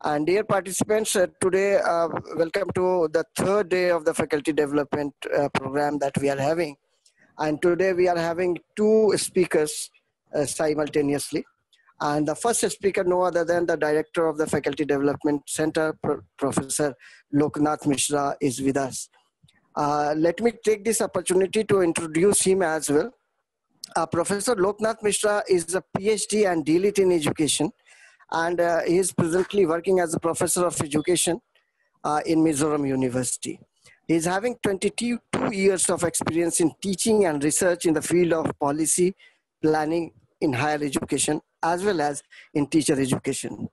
And dear participants, today welcome to the third day of the faculty development program that we are having. And today we are having two speakers simultaneously. And the first speaker, no other than the director of the Faculty Development Center, Professor Loknath Mishra, is with us. Let me take this opportunity to introduce him as well. Professor Loknath Mishra is a PhD and DLit in education, and he is presently working as a professor of education in Mizoram University. He is having 22 years of experience in teaching and research in the field of policy, planning in higher education, as well as in teacher education.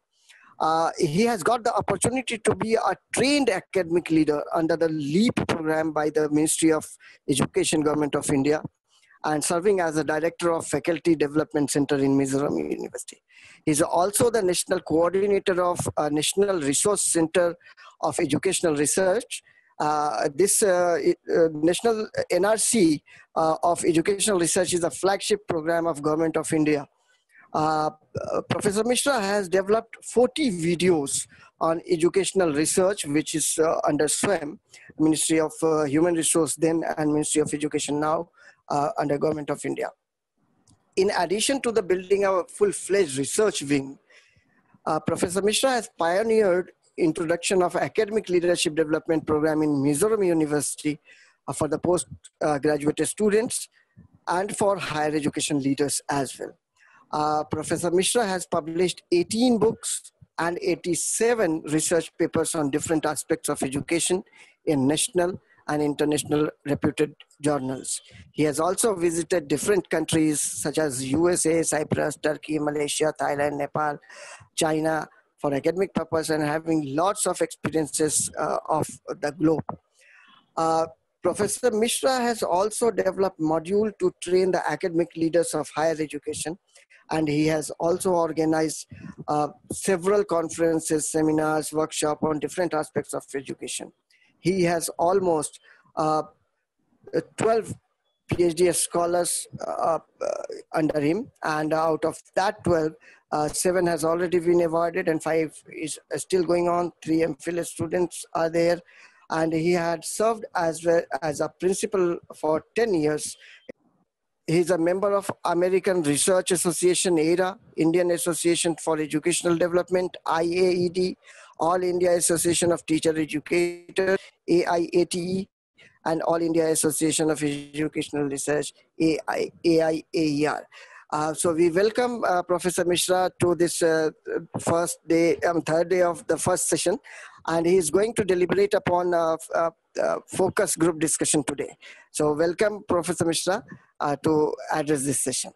He has got the opportunity to be a trained academic leader under the LEAP program by the Ministry of Education, Government of India, and serving as the director of Faculty Development Center in Mizoram University. He is also the national coordinator of National Resource Center of Educational Research. This National NRC of Educational Research is a flagship program of Government of India. Professor Mishra has developed 40 videos on educational research, which is under SWAM, Ministry of Human Resource then and Ministry of Education now, under Government of India. In addition to the building of a full-fledged research wing, Professor Mishra has pioneered introduction of academic leadership development program in Mizoram University for the postgraduate students and for higher education leaders as well. Professor Mishra has published 18 books and 87 research papers on different aspects of education in national and international reputed journals. He has also visited different countries such as USA, Cyprus, Turkey, Malaysia, Thailand, Nepal, China for academic purpose and having lots of experiences of the globe. Professor Mishra has also developed module to train the academic leaders of higher education, and he has also organized several conferences, seminars, workshops on different aspects of education. He has almost 12 PhD scholars under him, and out of that 12, 7 has already been awarded and 5 is still going on. 3 MPhil students are there, and he had served as well as a principal for 10 years. He's a member of American Research Association, AERA, Indian Association for Educational Development, IAED, All India Association of Teacher Educators, AIATE, and All India Association of Educational Research, AIAER. So we welcome Professor Mishra to this third day of the first session, and he is going to deliberate upon focus group discussion today. So welcome Professor Mishra to address this session.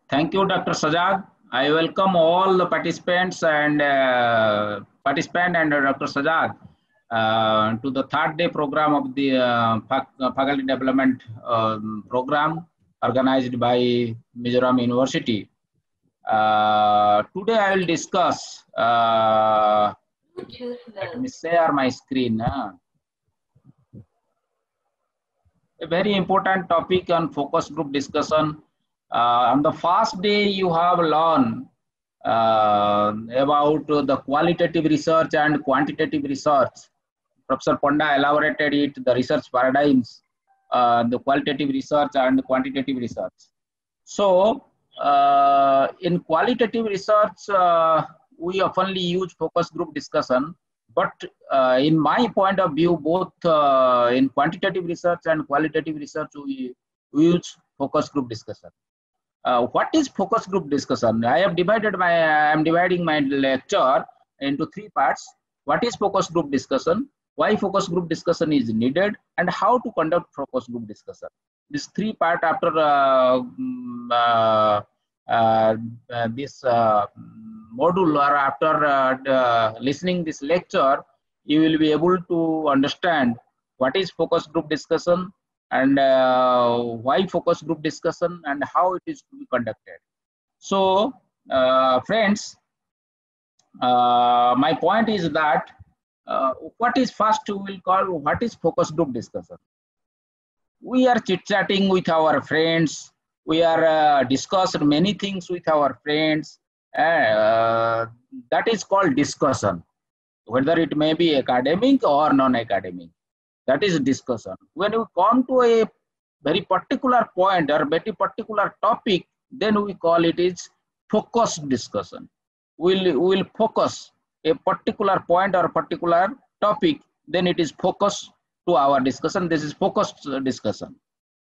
Thank you, Dr. Sajad. I welcome all the participants and Dr. Sajad to the third day program of the Faculty Development Program organized by Mizoram University. Today I will discuss, let me share my screen. A very important topic on focus group discussion. On the first day, you have learned about the qualitative research and quantitative research. Professor Panda elaborated it, the research paradigms, the qualitative research and quantitative research. So, in qualitative research, we often use focus group discussion. But in my point of view, both in quantitative research and qualitative research, we use focus group discussion. What is focus group discussion? I am dividing my lecture into 3 parts. What is focus group discussion? Why focus group discussion is needed, and how to conduct focus group discussion. This 3 part after this module or after listening this lecture, you will be able to understand what is focus group discussion and why focus group discussion and how it is to be conducted. So friends, my point is that what is first we will call what is focus group discussion. We are chit-chatting with our friends, we are discussing many things with our friends, that is called discussion. whether it may be academic or non-academic. That is discussion. When we come to a very particular point or very particular topic, then we call it is focused discussion. We'll focus a particular point or particular topic, then it is focused to our discussion. This is focused discussion.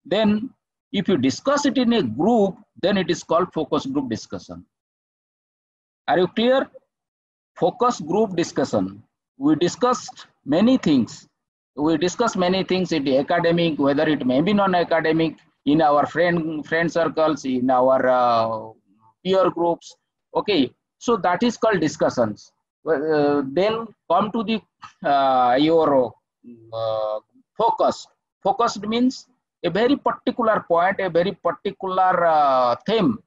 Then if you discuss it in a group, then it is called focus group discussion. Are you clear? Focus group discussion. We discussed many things. We discuss many things in the academic, whether it may be non-academic, in our friend circles, in our peer groups. Okay, so that is called discussions. Then come to the your focus. Focused means a very particular point, a very particular theme.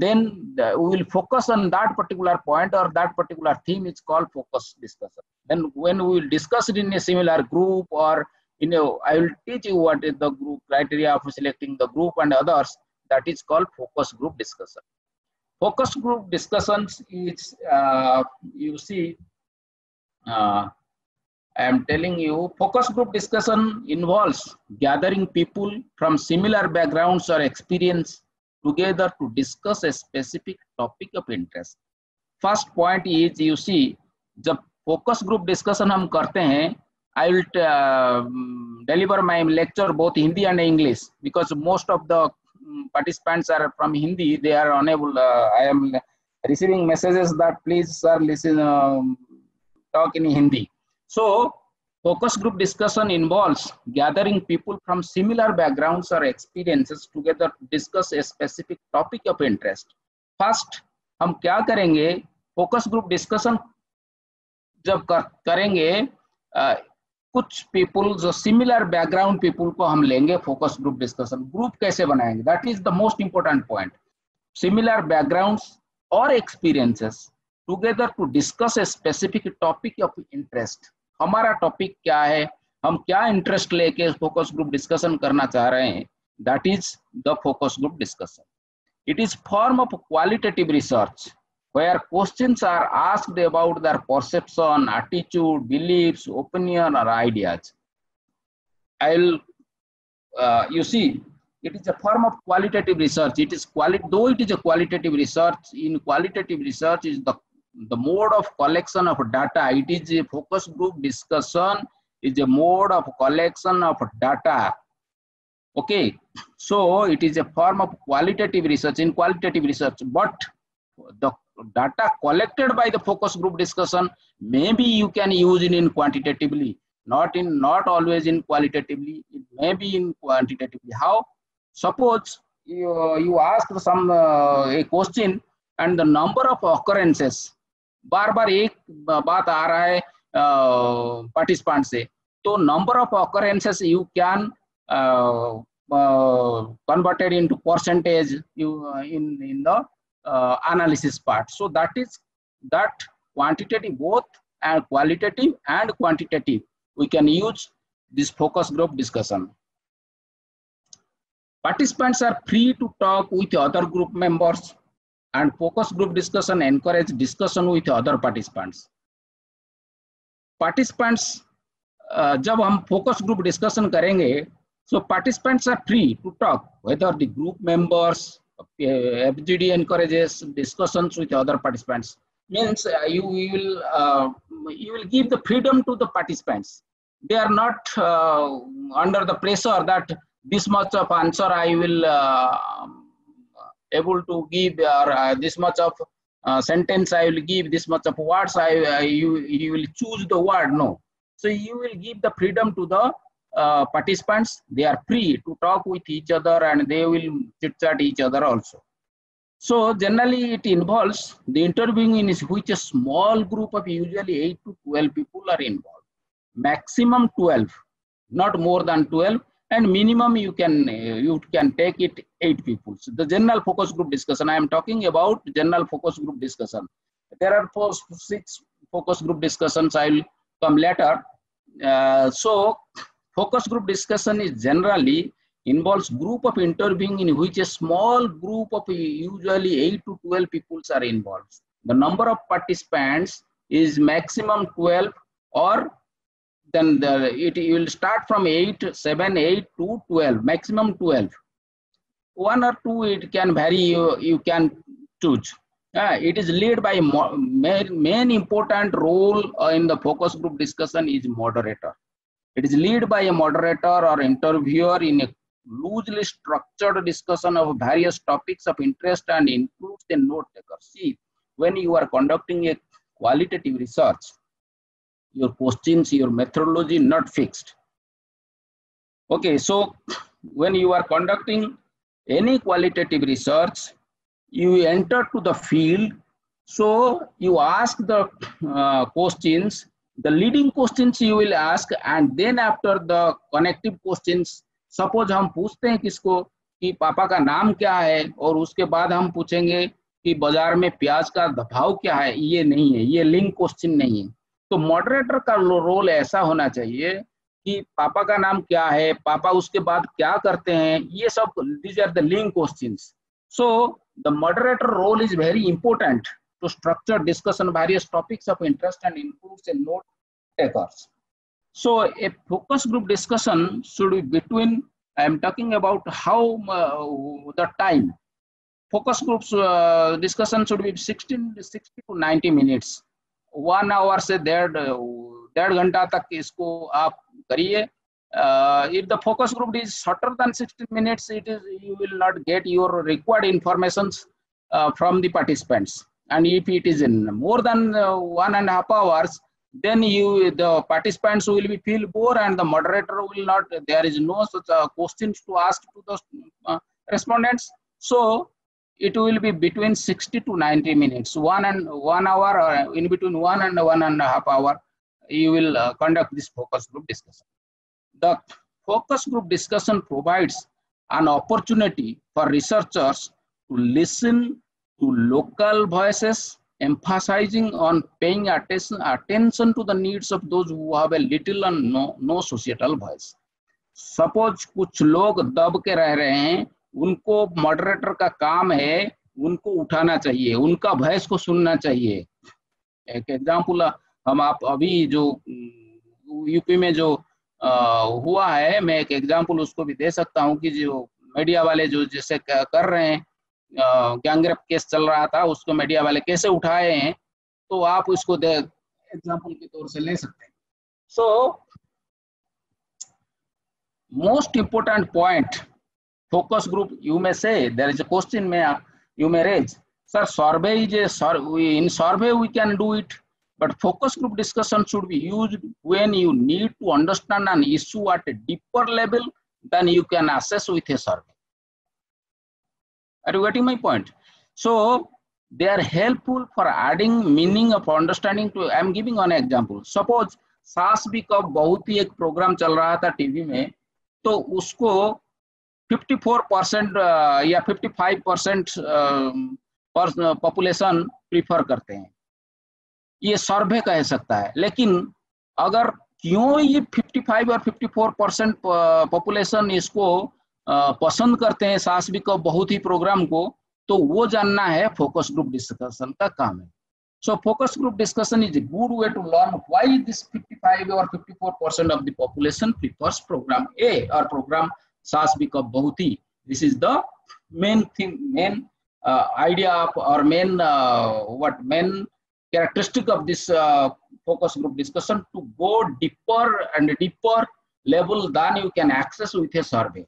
Then we will focus on that particular point or that particular theme. It's called focus discussion. Then when we will discuss it in a similar group, or I will teach you what is the group criteria for selecting the group and others. That is called focus group discussion. Focus group discussions is you see. I am telling you, focus group discussion involves gathering people from similar backgrounds or experience together to discuss a specific topic of interest. First point is, you see, जब focus group discussion हम करते हैं, I will deliver my lecture both Hindi and English, because most of the participants are from Hindi. They are unable. I am receiving messages that please sir listen, talk in Hindi. So focus group discussion involves gathering people from similar backgrounds or experiences together to discuss a specific topic of interest. First, हम क्या करेंगे? Focus group discussion जब करेंगे, कुछ people जो similar background people को हम लेंगे focus group discussion. Group कैसे बनाएंगे? That is the most important point. Similar backgrounds or experiences together to discuss a specific topic of interest. हमारा टॉपिक क्या है, हम क्या इंटरेस्ट लेके फोकस ग्रुप डिस्कशन करना चाह रहे हैं, that is the focus group discussion. It is form of qualitative research where questions are asked about their perception, attitude, beliefs, opinion, or ideas. You see, it is a form of qualitative research. It is though it is a qualitative research. In qualitative research is the mode of collection of data. It is a focus group discussion is a mode of collection of data. Okay, so it is a form of qualitative research in qualitative research, but the data collected by the focus group discussion, maybe you can use it in quantitatively, not always in qualitatively. It may be in quantitatively. How? Suppose you ask some a question and the number of occurrences, बार बार एक बात आ रहा है participant से, तो number of occurrences you can converted into percentage in the analysis part. So that quantitative, both and qualitative and quantitative, we can use this focus group discussion. Participants are free to talk with other group members, and focus group discussion encourage discussion with other participants. Participants जब हम focus group discussion करेंगे, so participants are free to talk, whether the group members. FGD encourages discussions with other participants. Means you will give the freedom to the participants. They are not under the pressure that this much of answer I will able to give, or this much of sentence I will give, this much of words you will choose the word. No. So you will give the freedom to the participants. They are free to talk with each other and they will chit chat each other also. So generally it involves the interviewing in which a small group of usually 8 to 12 people are involved. Maximum 12, not more than 12, and minimum you can take it 8 people. So the general focus group discussion, I am talking about general focus group discussion. There are 6 focus group discussions. I will come later. So focus group discussion is generally involves group of interviewing in which a small group of usually 8 to 12 people are involved. The number of participants is maximum 12, or then it will start from 8, 7, 8 to 12, maximum 12. 1 or 2 it can vary, you can choose. It is led by main important role in the focus group discussion is moderator. It is led by a moderator or interviewer in a loosely structured discussion of various topics of interest and includes the note taker. See, when you are conducting a qualitative research, your questions, your methodology not fixed. Okay, so when you are conducting any qualitative research, you enter to the field, so you ask the questions, the leading questions you will ask, and then after the connective questions, suppose हम पूछते हैं किसको कि पापा का नाम क्या है, और उसके बाद हम पूछेंगे कि बाजार में प्याज का भाव क्या है, ये नहीं है, ये लिंक क्वेश्चन नहीं है। तो मॉडरेटर का रोल ऐसा होना चाहिए कि पापा का नाम क्या है, पापा उसके बाद क्या करते हैं, ये सब these are the link questions. So the moderator role is very important to structure discussion various topics of interest and includes a note takers. So a focus group discussion should be between, I am talking about how the time. Focus groups discussion should be 60 to 90 minutes. 1 hour से 1.5 घंटा तक इसको आप करिए। If the focus group is shorter than 60 minutes, you will not get your required informations from the participants. And if it is in more than 1.5 hours, then the participants will be feel bored and the moderator will not, there is no such questions to ask to the respondents. So it will be between 60 to 90 minutes, 1 hour, or in between 1 and 1.5 hour, you will conduct this focus group discussion. The focus group discussion provides an opportunity for researchers to listen to local voices, emphasizing on paying attention to the needs of those who have a little and no societal voice. Suppose कुछ लोग दब के रह रहे हैं, उनको moderator का काम है उनको उठाना चाहिए, उनका वॉइस को सुनना चाहिए। एक एग्जांपल हम आप अभी जो यूपी में जो हुआ है, मैं एक एग्जांपल उसको भी दे सकता हूँ कि जो मीडिया वाले जो जैसे कर रहे हैं, गैंगरेप केस चल रहा था, उसको मीडिया वाले कैसे उठाए हैं, तो आप उसको एग्जांपल के तौर से ले सकते हैं। So most important point focus group, you may say, there is a question you may raise, sir, survey is in survey we can do it, but focus group discussion should be used when you need to understand an issue at a deeper level than you can assess with a survey. Are you getting my point? So they are helpful for adding meaning of understanding to, I am giving an example. Suppose सास भी कब बहुत ही एक programme चल रहा था TV में, तो उसको 54% या 55% पॉपुलेशन प्रीफर करते हैं, ये सर्वे कह सकता है। लेकिन अगर क्यों ये 55 और 54% पॉपुलेशन इसको पसंद करते हैं सास भी कब बहुत ही प्रोग्राम को, तो वो जानना है फोकस ग्रुप डिस्कशन का काम है। So focus group discussion is a good way to learn why this 55 or 54% of the population prefers program A or program सास भी कब बहुत ही. This is the main thing, main idea of, or main main characteristic of this focus group discussion, to go deeper and deeper level than you can access with a survey.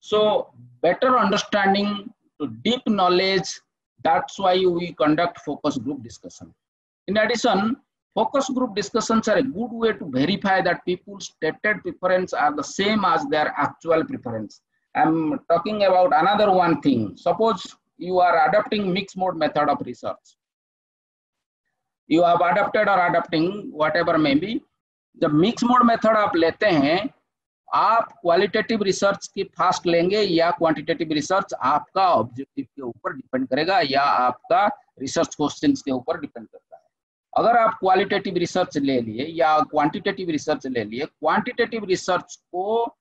So better understanding to deep knowledge, that's why we conduct focus group discussion. In addition, focus group discussions are a good way to verify that people's stated preferences are the same as their actual preference. I'm talking about another one thing. Suppose you are adopting mixed mode method of research. You have adopted or adopting, whatever may be. The mixed mode method आप लेते हैं, आप qualitative research की fast लेंगे या quantitative research, आपका objective के ऊपर डिपेंड करेगा या आपका रिसर्च क्वेश्चंस के ऊपर डिपेंड करता है। अगर आप क्वालिटेटिव रिसर्च ले लिए या क्वांटिटेटिव रिसर्च ले लिए, क्वांटिटेटिव रिसर्च को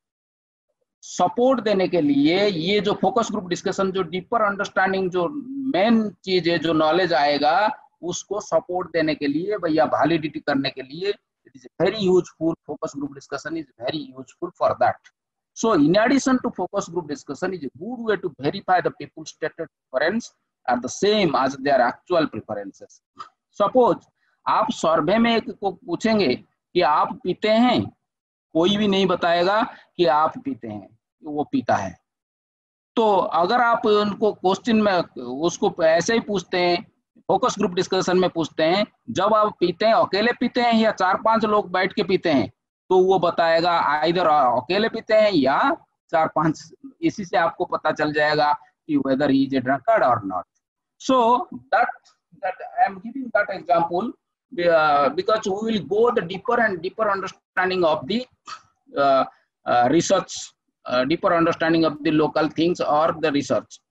सपोर्ट देने के लिए ये जो फोकस ग्रुप डिस्कशन, जो डीपर अंडरस्टैंडिंग, जो मेन चीज है, जो नॉलेज आएगा, उसको सपोर्ट देने के लिए भैया वैलिडिटी करने के लिए it is very useful. Focus group discussion is very useful for that. So in addition to focus group discussion is a good way to verify the people's stated preference are the same as their actual preferences. Suppose आप सर्वे में एक को पूछेंगे कि आप पीते हैं, कोई भी नहीं बताएगा कि आप पीते हैं, वो पीता है. तो अगर आप उनको क्वेश्चन में उसको ऐसे ही पूछते हैं, फोकस ग्रुप डिस्कशन में पूछते हैं, जब आप पीते हैं अकेले पीते हैं या 4-5 लोग बैठ के पीते हैं, तो वो बताएगा आइदर अकेले पीते हैं या 4-5. इसी से आपको पता चल जाएगा कि whether he is a drunkard or not. So that I am giving that example because we will go the deeper and deeper understanding of the research, deeper understanding of the local things or the research.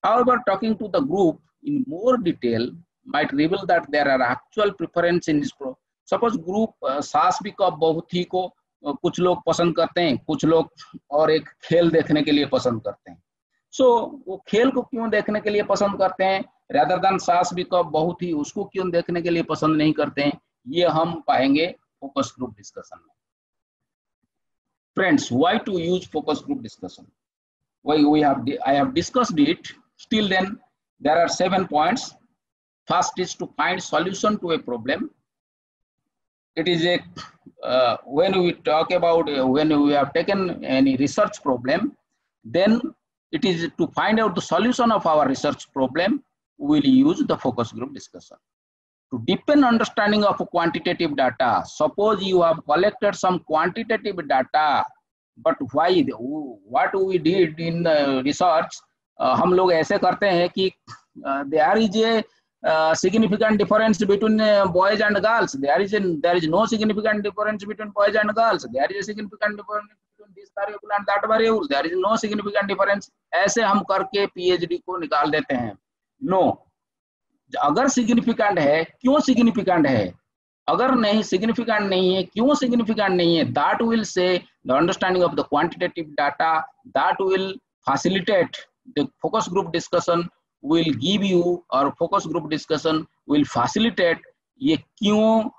However, talking to the group in more detail might reveal that there are actual preference in this suppose group सास भी cup बहुत ही को कुछ लोग पसंद करते हैं, कुछ लोग और एक खेल देखने के लिए पसंद करते हैं. सो वो खेल को क्यों देखने के लिए पसंद करते हैं rather than सास भी कप बहुत ही उसको क्यों देखने के लिए पसंद नहीं करते हैं, ये हम पाएंगे फोकस ग्रुप डिस्कशन में. Friends, why to use focus group discussion? I have discussed it. Still then there are 7 points. First is to find solution to a problem. It is a when we talk about when we have taken any research problem, then it is to find out the solution of our research problem, we will use the focus group discussion. To deepen understanding of quantitative data, suppose you have collected some quantitative data, but why what we did in research, हम लोग ऐसे करते हैं कि there is a significant difference between boys and girls. There is no significant difference between boys and girls. There is a significant difference between this variable and that variable. There is no significant difference. ऐसे हम करके PhD को निकाल देते हैं. No. अगर significant है, क्यों significant है? अगर नहीं significant नहीं है, क्यों significant नहीं है? That will say the understanding of the quantitative data. That will facilitate the focus group discussion. Will give you or focus group discussion will facilitate ये क्यों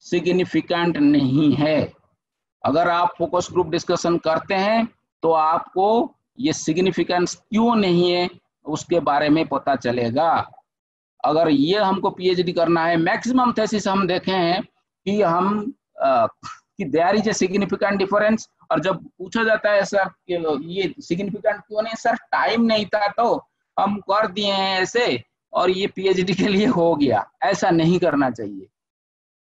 significant नहीं है. अगर आप focus group discussion करते हैं तो आपको ये significance क्यों नहीं है उसके बारे में पता चलेगा. अगर ये हमको PhD करना है, मैक्सिमम थेसिस हम देखे हैं कि हम कि there is a significant difference, और जब पूछा जाता है सर ये significant क्यों नहीं, सर टाइम नहीं था तो हम कर दिए हैं ऐसे और ये PhD के लिए हो गया. ऐसा नहीं करना चाहिए.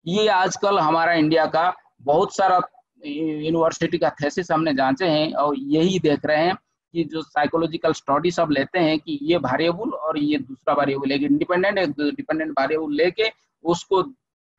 ये आजकल हमारा इंडिया का बहुत सारा यूनिवर्सिटी का थेसिस हमने जांचे हैं और यही देख रहे हैं कि जो साइकोलॉजिकल स्टडी सब लेते हैं कि ये वेरिएबल और ये दूसरा वेरिएबल लेके इंडिपेंडेंट वेरिएबल लेके उसको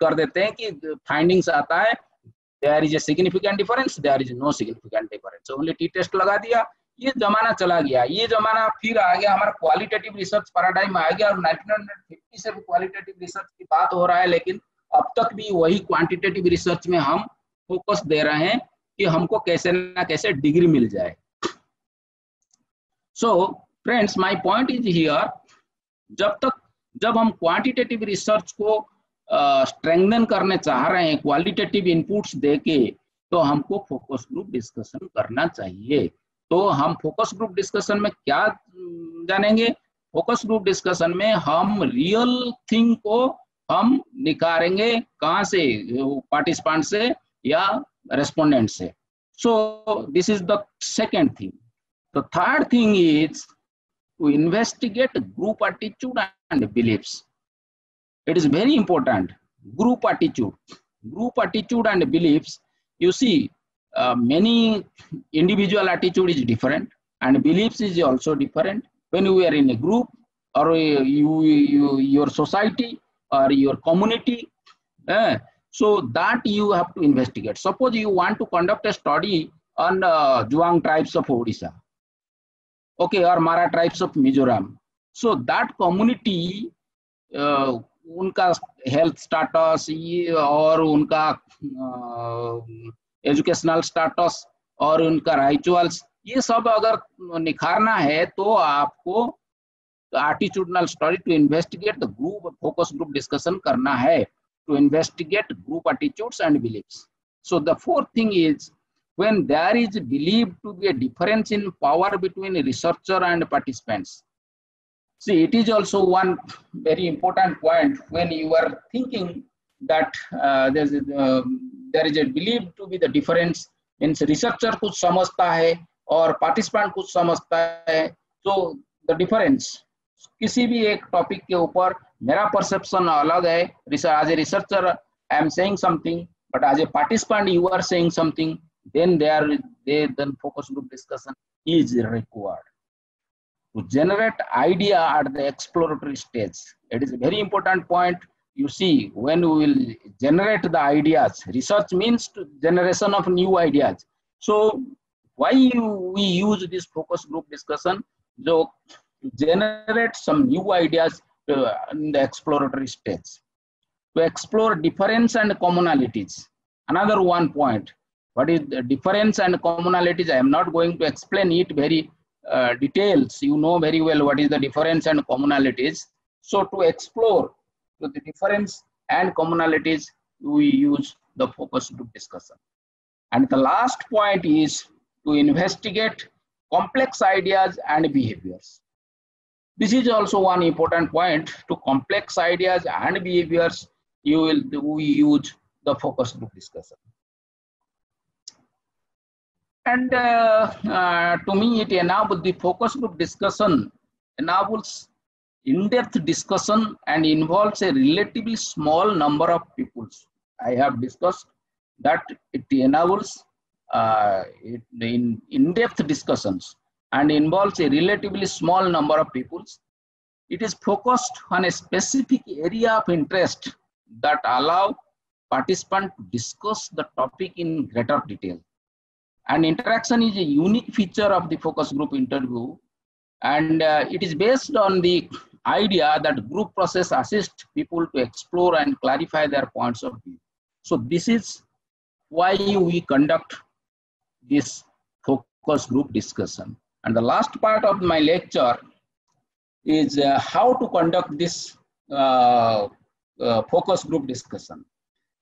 कर देते हैं कि फाइंडिंग्स आता है there is a significant difference, there is no significant difference, only T test लगा दिया. ये जमाना चला गया. ये जमाना फिर आ गया, हमारा क्वालिटेटिव रिसर्च पैराडाइम आ गया और 1950 से भी क्वालिटेटिव रिसर्च की बात हो रहा है, लेकिन अब तक भी वही क्वांटिटेटिव रिसर्च में हम फोकस दे रहे हैं कि हमको कैसे ना कैसे डिग्री मिल जाए. So friends, my point is here, जब हम क्वांटिटेटिव रिसर्च को स्ट्रेंथन करने चाह रहे हैं क्वालिटेटिव इनपुट्स देके, तो हमको फोकस ग्रुप डिस्कशन करना चाहिए. तो हम फोकस ग्रुप डिस्कशन में क्या जानेंगे? फोकस ग्रुप डिस्कशन में हम रियल थिंग को हम निकालेंगे. कहाँ से? पार्टिसिपेंट से या रेस्पोंडेंट से. So this is the second thing. The third thing is to investigate group attitude and beliefs. It is very important. Group attitude and beliefs. You see, many individual attitude is different and beliefs is also different. When you are in a group or your society or your community, so that you have to investigate. Suppose you want to conduct a study on Juang tribes of Odisha, okay, or Mara tribes of Mizoram. So that community उनका health status और उनका educational status और उनका rituals, ये सब अगर निखारना है तो आपको attitudinal study to investigate the group focus group discussion karna hai, to investigate group attitudes and beliefs. So the fourth thing is, when there is believed to be a difference in power between a researcher and participants. See, it is also one very important point when you are thinking that there is a believed to be the difference, means researcher कुछ समझता है और participant कुछ समझता है, तो the difference किसी भी एक टॉपिक के ऊपर मेरा परसेप्शन अलग है. As a researcher I am saying something, but as a participant you are saying something, then then focus group discussion is required to generate idea at the exploratory stage. It is a very important point. You see, when we will generate the ideas, research means generation of new ideas. So why we use this focus group discussion? So generate some new ideas in the exploratory stage, to explore difference and commonalities. Another one point, what is the difference and commonalities? I am not going to explain it very details. You know very well what is the difference and commonalities. So to explore the difference and commonalities, we use the focus group discussion. And the last point is to investigate complex ideas and behaviors. This is also one important point. To complex ideas and behaviors, we use the focus group discussion. And to me, it enables the focus group discussion, enables in-depth discussion and involves a relatively small number of people. I have discussed that it enables in-depth discussions and involves a relatively small number of people. It is focused on a specific area of interest that allow participants to discuss the topic in greater detail. And interaction is a unique feature of the focus group interview, and it is based on the idea that group process assists people to explore and clarify their points of view. So this is why we conduct this focus group discussion. And the last part of my lecture is how to conduct this focus group discussion.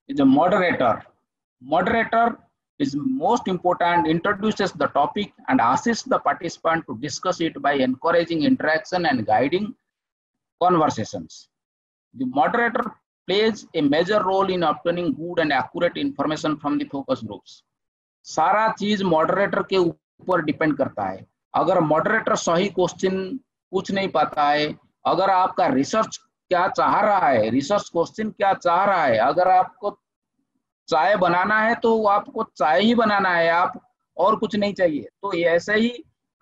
It's a moderator. Moderator is most important, introduces the topic and assists the participant to discuss it by encouraging interaction and guiding conversations. The moderator plays a major role in obtaining good and accurate information from the focus groups. सारा चीज moderator के ऊपर depend करता है. अगर moderator सही question पूछ नहीं पाता है, अगर आपका रिसर्च क्या चाह रहा है, रिसर्च क्वेश्चन क्या चाह रहा है, अगर आपको चाय बनाना है तो आपको चाय ही बनाना है, आप और कुछ नहीं चाहिए, तो ऐसे ही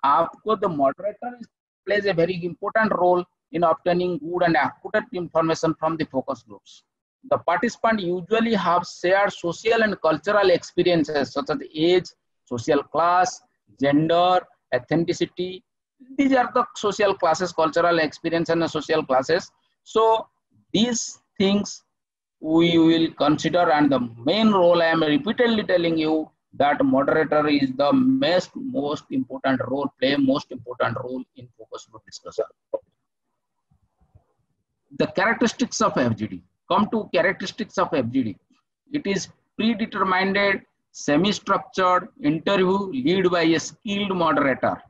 आपको the moderator plays a very important role in obtaining good and accurate information from the focus groups. The participants usually have shared social and cultural experiences such as age, social class, gender, ethnicity. These are the social classes, cultural experience and the social classes. So these things we will consider, and the main role I am repeatedly telling you that moderator is the most important role, play most important role in focus group discussion. The characteristics of FGD. Come to characteristics of FGD. It is predetermined, semi-structured interview led by a skilled moderator.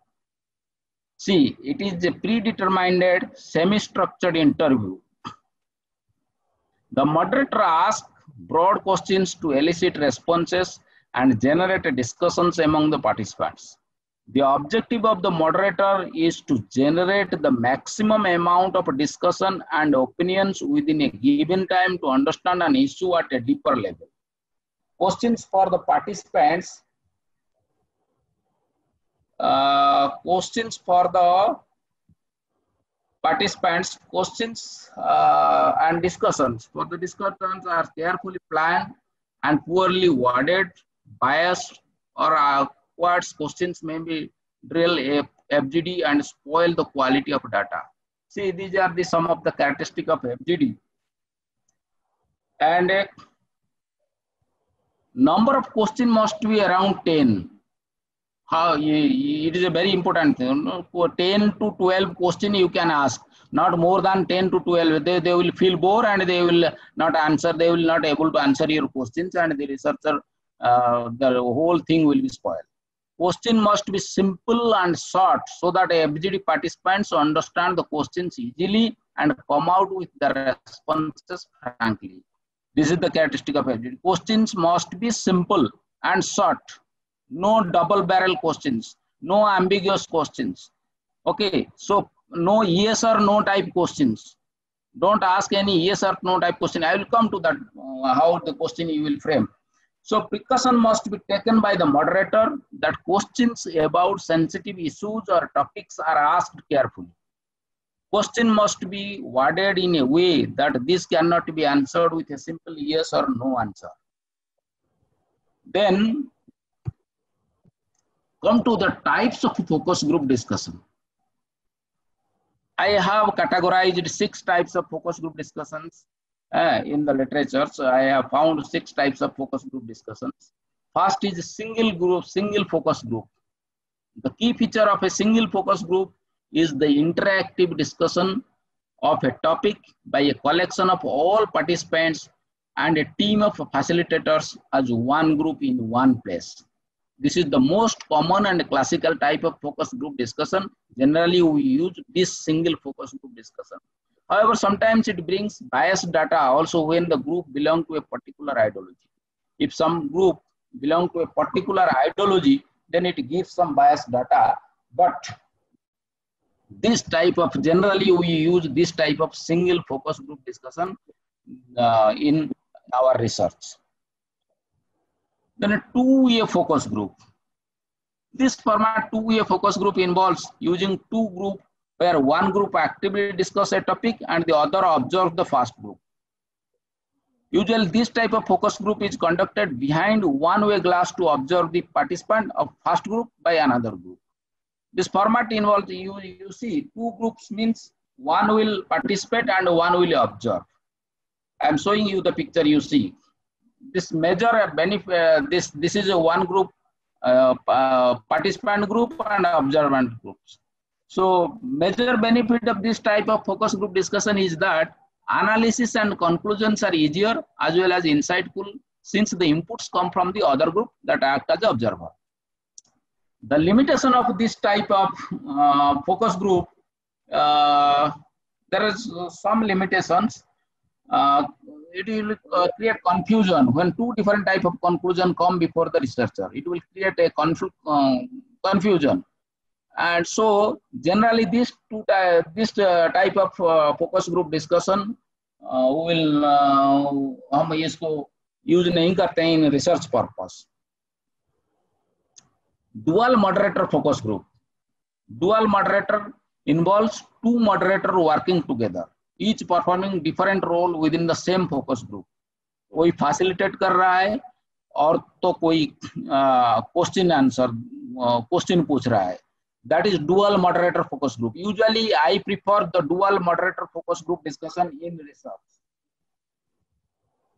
See, it is a predetermined, semi-structured interview. The moderator asks broad questions to elicit responses and generate discussions among the participants. The objective of the moderator is to generate the maximum amount of discussion and opinions within a given time to understand an issue at a deeper level. Questions for the participants. Questions and discussions. For the discussions are carefully planned and poorly worded, biased, or questions may be drill FGD and spoil the quality of data. See, these are some of the characteristics of FGD. And a number of questions must be around 10. It is a very important thing. 10 to 12 questions you can ask. not more than 10 to 12. They will feel bored and they will not answer. They will not able to answer your questions, and the researcher, the whole thing will be spoiled. Question must be simple and short so that FGD participants understand the questions easily and come out with the responses frankly. This is the characteristic of FGD. Questions must be simple and short. No double barrel questions, no ambiguous questions. Okay, so no yes or no type questions. Don't ask any yes or no type question. I will come to that, how the question you will frame. So precaution must be taken by the moderator that questions about sensitive issues or topics are asked carefully. Question must be worded in a way that this cannot be answered with a simple yes or no answer. Then come to the types of focus group discussion. I have categorized 6 types of focus group discussions in the literature. So I have found 6 types of focus group discussions. First is single group, single focus group. The key feature of a single focus group is the interactive discussion of a topic by a collection of all participants and a team of facilitators as one group in one place. This is the most common and classical type of focus group discussion. Generally, we use this single focus group discussion. However, sometimes it brings biased data also when the group belongs to a particular ideology. If some group belongs to a particular ideology, then it gives some biased data. But this type of, generally we use this type of single focus group discussion in our research. Then a two-way focus group. This format two-way focus group involves using 2 groups where one group actively discuss a topic and the other observe the first group. Usually this type of focus group is conducted behind one-way glass to observe the participant of first group by another group. This format involves, you see, 2 groups means one will participate and one will observe. I am showing you the picture you see. This major benefit, this is a one group, participant group and observant groups. So major benefit of this type of focus group discussion is that analysis and conclusions are easier as well as insightful since the inputs come from the other group that act as observer. The limitation of this type of focus group, there is some limitations. It will create confusion when 2 different type of conclusion come before the researcher. It will create a confusion, and so generally this type of focus group discussion will हम इसको use नहीं करते हैं in research purpose. Dual moderator focus group. Dual moderator involves 2 moderators working together, each performing different role within the same focus group. कोई facilitate कर रहा है और तो कोई question पूछ रहा है. That is dual moderator focus group. Usually I prefer the dual moderator focus group discussion in research.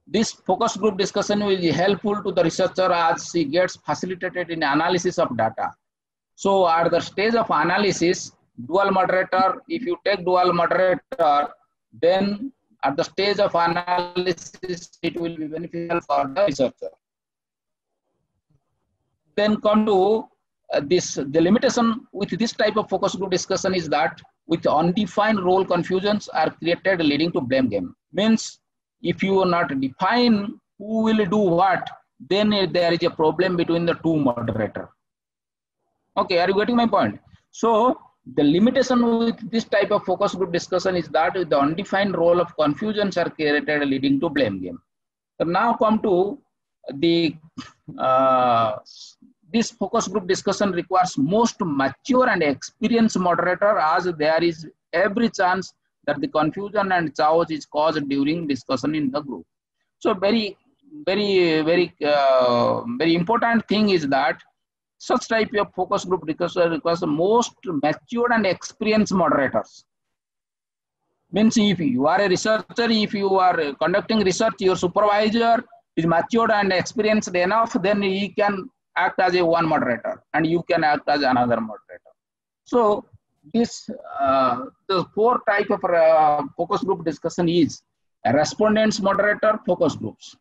This focus group discussion will be helpful to the researcher as he gets facilitated in analysis of data. So at the stage of analysis, dual moderator, if you take dual moderator, then at the stage of analysis, it will be beneficial for the researcher. Then come to the limitation with this type of focus group discussion is that with undefined role confusions are created leading to blame game. Means if you are not define who will do what, then there is a problem between the 2 moderators. Okay, are you getting my point? So the limitation with this type of focus group discussion is that the undefined role of confusions are created leading to blame game. So now come to the this focus group discussion requires most mature and experienced moderator as there is every chance that the confusion and chaos is caused during discussion in the group. So very important thing is that such type of focus group discussion requires the most mature and experienced moderators. Means if you are a researcher, if you are conducting research, your supervisor is matured and experienced enough, then he can act as a one moderator and you can act as another moderator. So this the four type of focus group discussion is respondents, moderator, focus groups.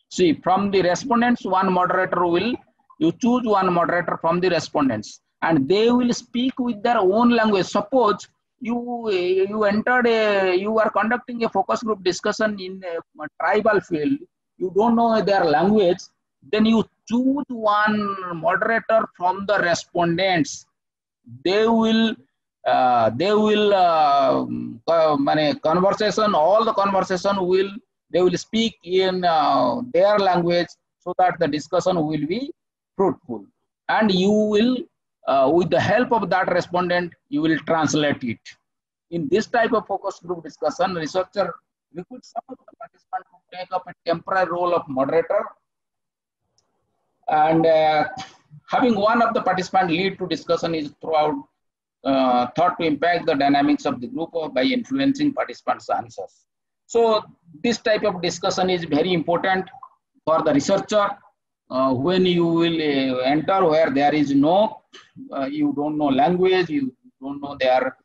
See, from the respondents, one moderator will, you choose one moderator from the respondents, and they will speak with their own language. Suppose you entered you are conducting a focus group discussion in a tribal field, you don't know their language, then you choose one moderator from the respondents. They will conversation, all the conversation will, they will speak in their language, so that the discussion will be fruitful, and you will with the help of that respondent, you will translate it. In this type of focus group discussion, researcher requires some of the participants to take up a temporary role of moderator, and having one of the participants lead to discussion is throughout thought to impact the dynamics of the group by influencing participants' answers. So this type of discussion is very important for the researcher when you will enter where there is no, you don't know language, you don't know their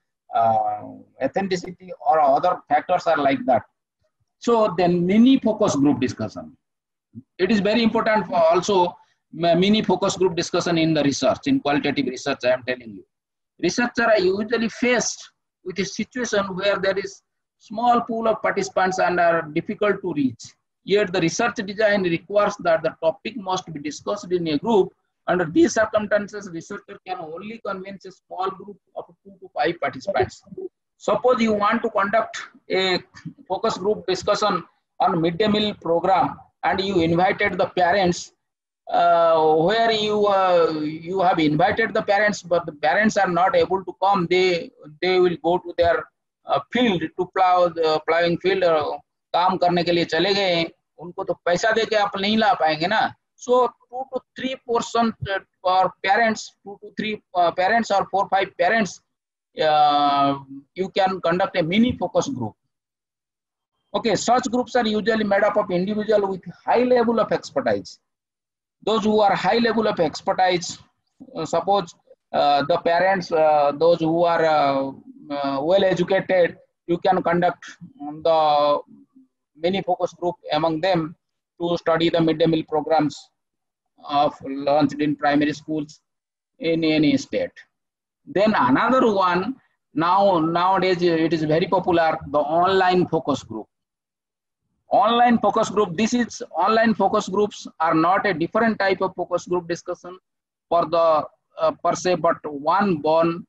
authenticity or other factors are like that. So then mini focus group discussion. It is very important for also mini focus group discussion in the research, in qualitative research, I am telling you. Researchers are usually faced with a situation where there is small pool of participants and are difficult to reach. Yet the research design requires that the topic must be discussed in a group. Under these circumstances, researcher can only convince a small group of 2 to 5 participants. Suppose you want to conduct a focus group discussion on midday meal program, and you invited the parents, where you have invited the parents, but the parents are not able to come. They will go to their field to plow the plowing field, काम करने के लिए चले गए, उनको तो पैसा दे के आप नहीं ला पाएंगे ना. So 2 to 3% for parents, 2 to 3 parents or 4 5 parents, you can conduct a mini focus group. Okay, such groups are usually made up of individuals with high level of expertise. Those who are high level of expertise, suppose the parents, those who are well educated, you can conduct the mini focus group among them to study the midday meal programs of launched in primary schools in any state. Then another one, nowadays it is very popular, the online focus group. Online focus group, this is online focus groups are not a different type of focus group discussion for the per se, but one born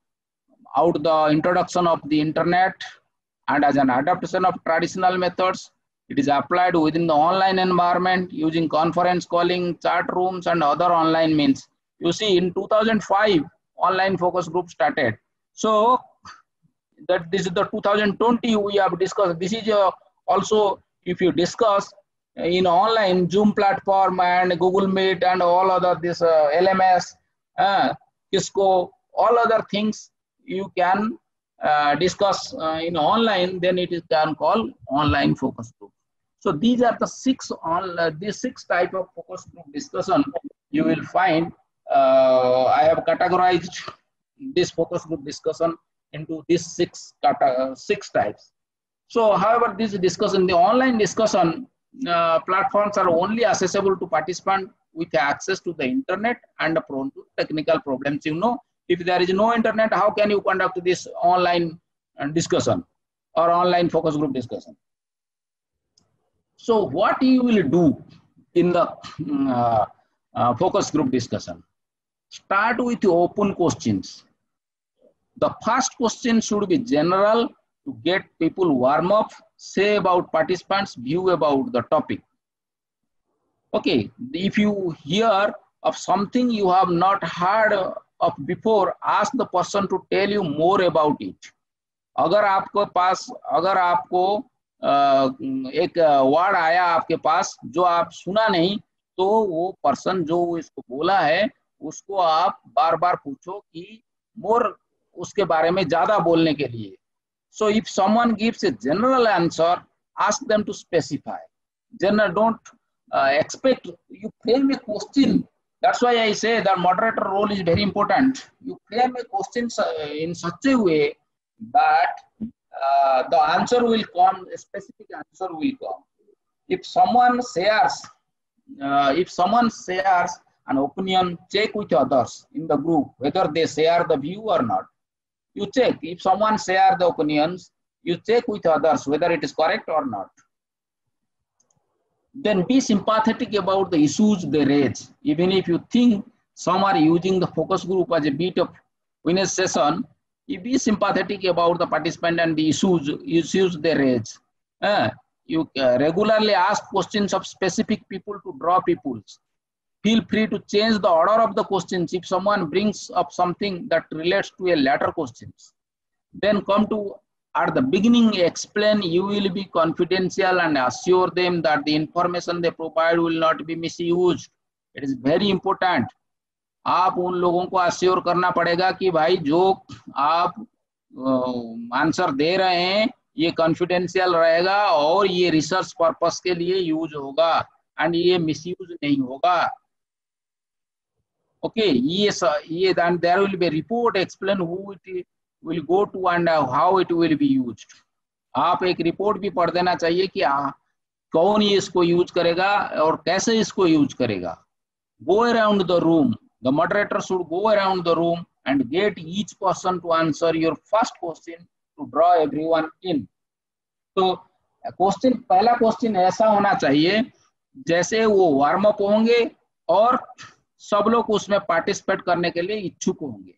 out the introduction of the internet, and as an adaptation of traditional methods, it is applied within the online environment using conference calling, chat rooms, and other online means. You see, in 2005, online focus group started. So that this is the 2020 we have discussed. This is also, if you discuss in online Zoom platform and Google Meet and all other this LMS, Cisco, all other things you can discuss in online, then it is can call online focus group. So these are the 6 these 6 type of focus group discussion you will find. I have categorized this focus group discussion into these 6 types. So however, this discussion, the online discussion platforms are only accessible to participants with access to the internet and prone to technical problems. You know, if there is no internet, how can you conduct this online discussion or online focus group discussion? So what you will do in the focus group discussion? Start with open questions. The first question should be general to get people warm up, say about participants' view about the topic. Okay, if you hear of something you have not heard of before, ask the person to tell you more about it. अगर आपको एक word आया आपके पास जो आप सुना नहीं, तो वो पर्सन जो इसको बोला है उसको आप बार बार पूछो कि मोर उसके बारे में ज्यादा बोलने के लिए. So if someone gives a general answer, ask them to specify. General, don't expect, you frame a question That's why I say the moderator role is very important. You frame a question in such a way that the answer will come, a specific answer will come. If someone shares an opinion, check with others in the group whether they share the view or not. You check. If someone share the opinions, you check with others whether it is correct or not. Then be sympathetic about the issues they raise. Even if you think some are using the focus group as a bit of witness session, you be sympathetic about the participant and the issues they raise. You regularly ask questions of specific people to draw people's. Feel free to change the order of the questions if someone brings up something that relates to a later questions. Then come to at the beginning explain you will be confidential and assure them that the information they provide will not be misused. It is very important. आप उन लोगों को assure करना पड़ेगा कि भाई जो आप आंसर दे रहे हैं ये कॉन्फिडेंशियल रहेगा और ये रिसर्च पर्पस के लिए यूज होगा एंड ये मिसयूज नहीं होगा. Okay, yes, and there will be a report explain who it will go to and how it will be used. आप एक रिपोर्ट भी पढ़ देना चाहिए कि कौन ये इसको यूज करेगा और कैसे इसको यूज करेगा. Go around the room. The moderator should go around the room and get each person to answer your first question to draw everyone in. तो क्वेश्चन पहला क्वेश्चन ऐसा होना चाहिए जैसे वो वार्म अप होंगे और सब लोग उसमें पार्टिसिपेट करने के लिए इच्छुक होंगे.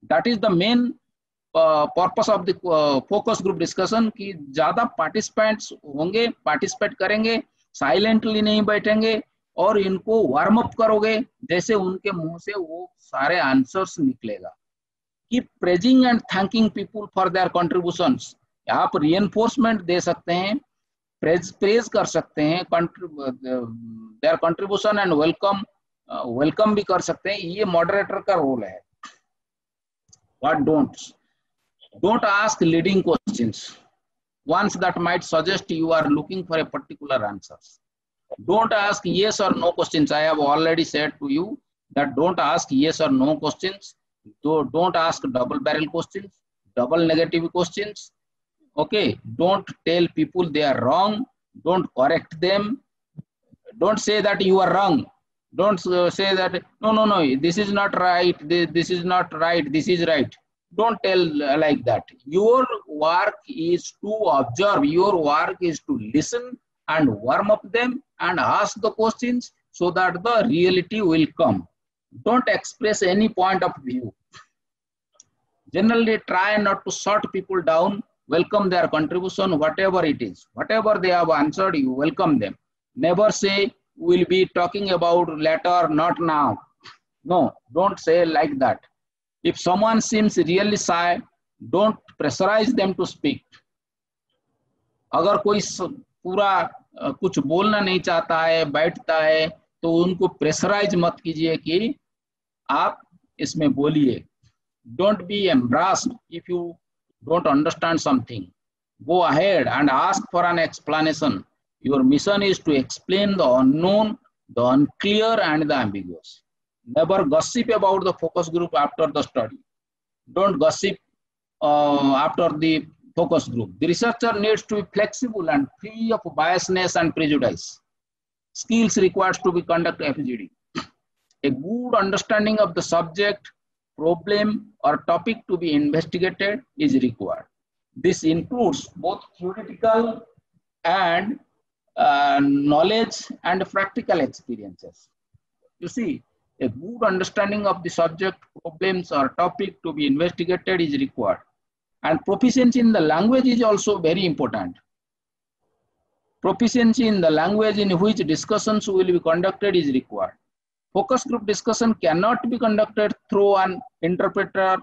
That is the main purpose of the focus group discussion कि ज्यादा पार्टिसिपेंट्स होंगे, पार्टिसिपेट करेंगे, साइलेंटली नहीं बैठेंगे और इनको वार्म अप करोगे जैसे उनके मुंह से वो सारे आंसर्स निकलेगा. Keep praising and thanking people for their contributions. आप रिएनफोर्समेंट दे सकते हैं, प्रेज कर सकते हैं देयर कंट्रीब्यूशन एंड वेलकम भी कर सकते हैं. ये मॉडरेटर का रोल है. What don't ask leading questions, ones that might suggest you are looking for a particular answers. Don't ask yes or no questions. I have already said to you that don't ask yes or no questions. Don't ask double barrel questions, double negative questions. Okay, don't tell people they are wrong. Don't correct them. Don't say that you are wrong. Don't say that no, this is not right, this is not right, this is right. Don't tell like that. Your work is to observe, your work is to listen and warm up them and ask the questions so that the reality will come. Don't express any point of view. Generally try not to shut people down. Welcome their contribution, whatever it is. Whatever they have answered, you welcome them. Never say we'll be talking about later, not now. No, don't say like that. If someone seems really shy, don't pressurize them to speak. अगर कोई पूरा कुछ बोलना नहीं चाहता है, बैठता है, तो उनको प्रेशराइज मत कीजिए कि आप इसमें बोलिए. Don't be embarrassed if you don't understand something. Go ahead and ask for an explanation. Your mission is to explain the unknown, the unclear, and the ambiguous. Never gossip about the focus group after the study. Don't gossip after the focus group. The researcher needs to be flexible and free of biasness and prejudice. Skills required to be conduct FGD. A good understanding of the subject, problem, or topic to be investigated is required. This includes both theoretical and knowledge and practical experiences. You see, a good understanding of the subject, problems, or topic to be investigated is required. And proficiency in the language is also very important. Proficiency in the language in which discussions will be conducted is required. Focus group discussion cannot be conducted through an interpreter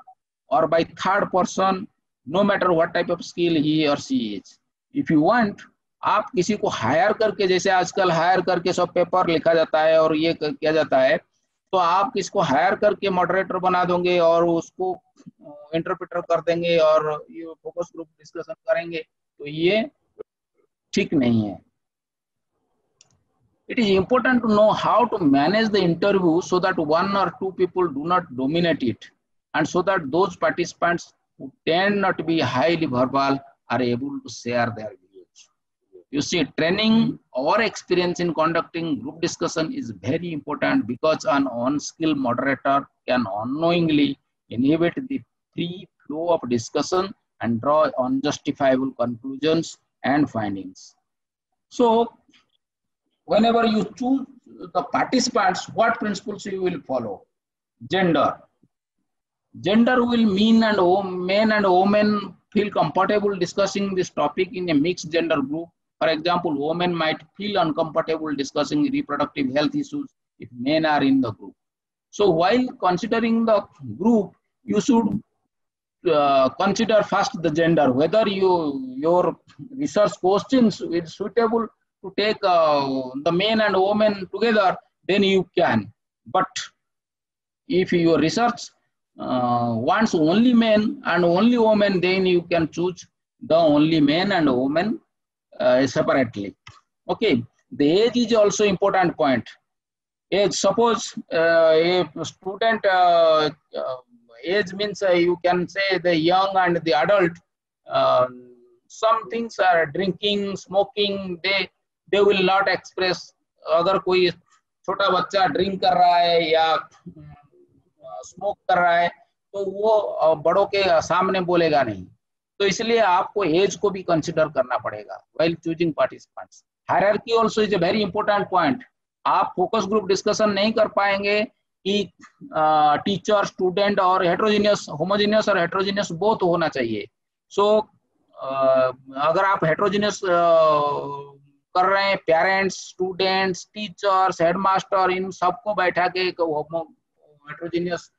or by third person, no matter what type of skill he or she is. If you want, आप किसी को higher करके, जैसे आजकल higher करके सब paper लिखा जाता है और ये किया जाता है, तो आप किसको हायर करके मॉडरेटर बना दोगे और उसको इंटरप्रेटर कर देंगे और ये फोकस ग्रुप डिस्कशन करेंगे, तो ये ठीक नहीं है. it is important to know how to manage the interview so that one or two people do not dominate it, and so that those participants who tend not to be highly verbal are able to share their views. You see, training or experience in conducting group discussion is very important, because an unskilled moderator can unknowingly inhibit the free flow of discussion and draw unjustifiable conclusions and findings. So, whenever you choose the participants, what principles you will follow? Gender. Gender will mean and men and women feel comfortable discussing this topic in a mixed gender group. For example, women might feel uncomfortable discussing reproductive health issues if men are in the group. So while considering the group, you should consider first the gender, whether your research questions is suitable to take the men and women together, then you can. But if your research wants only men and only women, then you can choose the only men and women separately. Okay, the age is also important point. Age, suppose a student age means you can say the young and the adult. Some things are drinking, smoking, they will not express. अगर कोई छोटा बच्चा drink कर रहा है या smoke कर रहा है तो वो बड़ों के सामने बोलेगा नहीं, तो इसलिए आपको एज को भी कंसिडर करना पड़ेगा while choosing participants. Hierarchy also is a very important point. आप फोकस ग्रुप डिस्कशन नहीं कर पाएंगे कि टीचर, स्टूडेंट और हेट्रोजीनियस, होमोजीनियस और हेट्रोजीनियस बोथ होना चाहिए. सो अगर आप हेट्रोजीनियस कर रहे हैं, पेरेंट्स, स्टूडेंट्स, टीचर्स, हेडमास्टर, इन सबको बैठा के एक हेट्रोजीनियस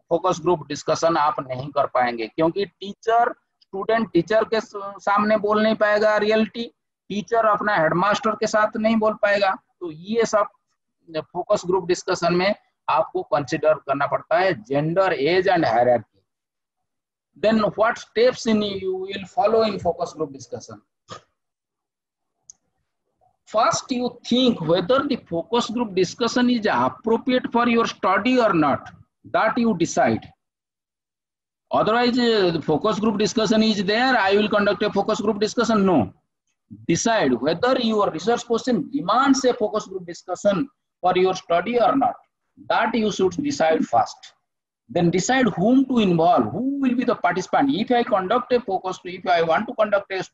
फोकस ग्रुप डिस्कशन आप नहीं कर पाएंगे, क्योंकि टीचर, स्टूडेंट टीचर के सामने बोल नहीं पाएगा रियलिटी, टीचर अपना हेडमास्टर के साथ नहीं बोल पाएगा. तो ये सब फोकस ग्रुप डिस्कशन में आपको कंसिडर करना पड़ता है, gender, age and hierarchy. Then what steps in you will follow in focus group discussion? First, you think whether the focus group discussion is appropriate for your study or not. That you decide. Otherwise, the focus group discussion is there, I will conduct a focus group discussion. No. Decide whether your research question demands a focus group discussion for your study or not. That you should decide first. Then decide whom to involve, who will be the participant. If I conduct a focus group, if I want to conduct a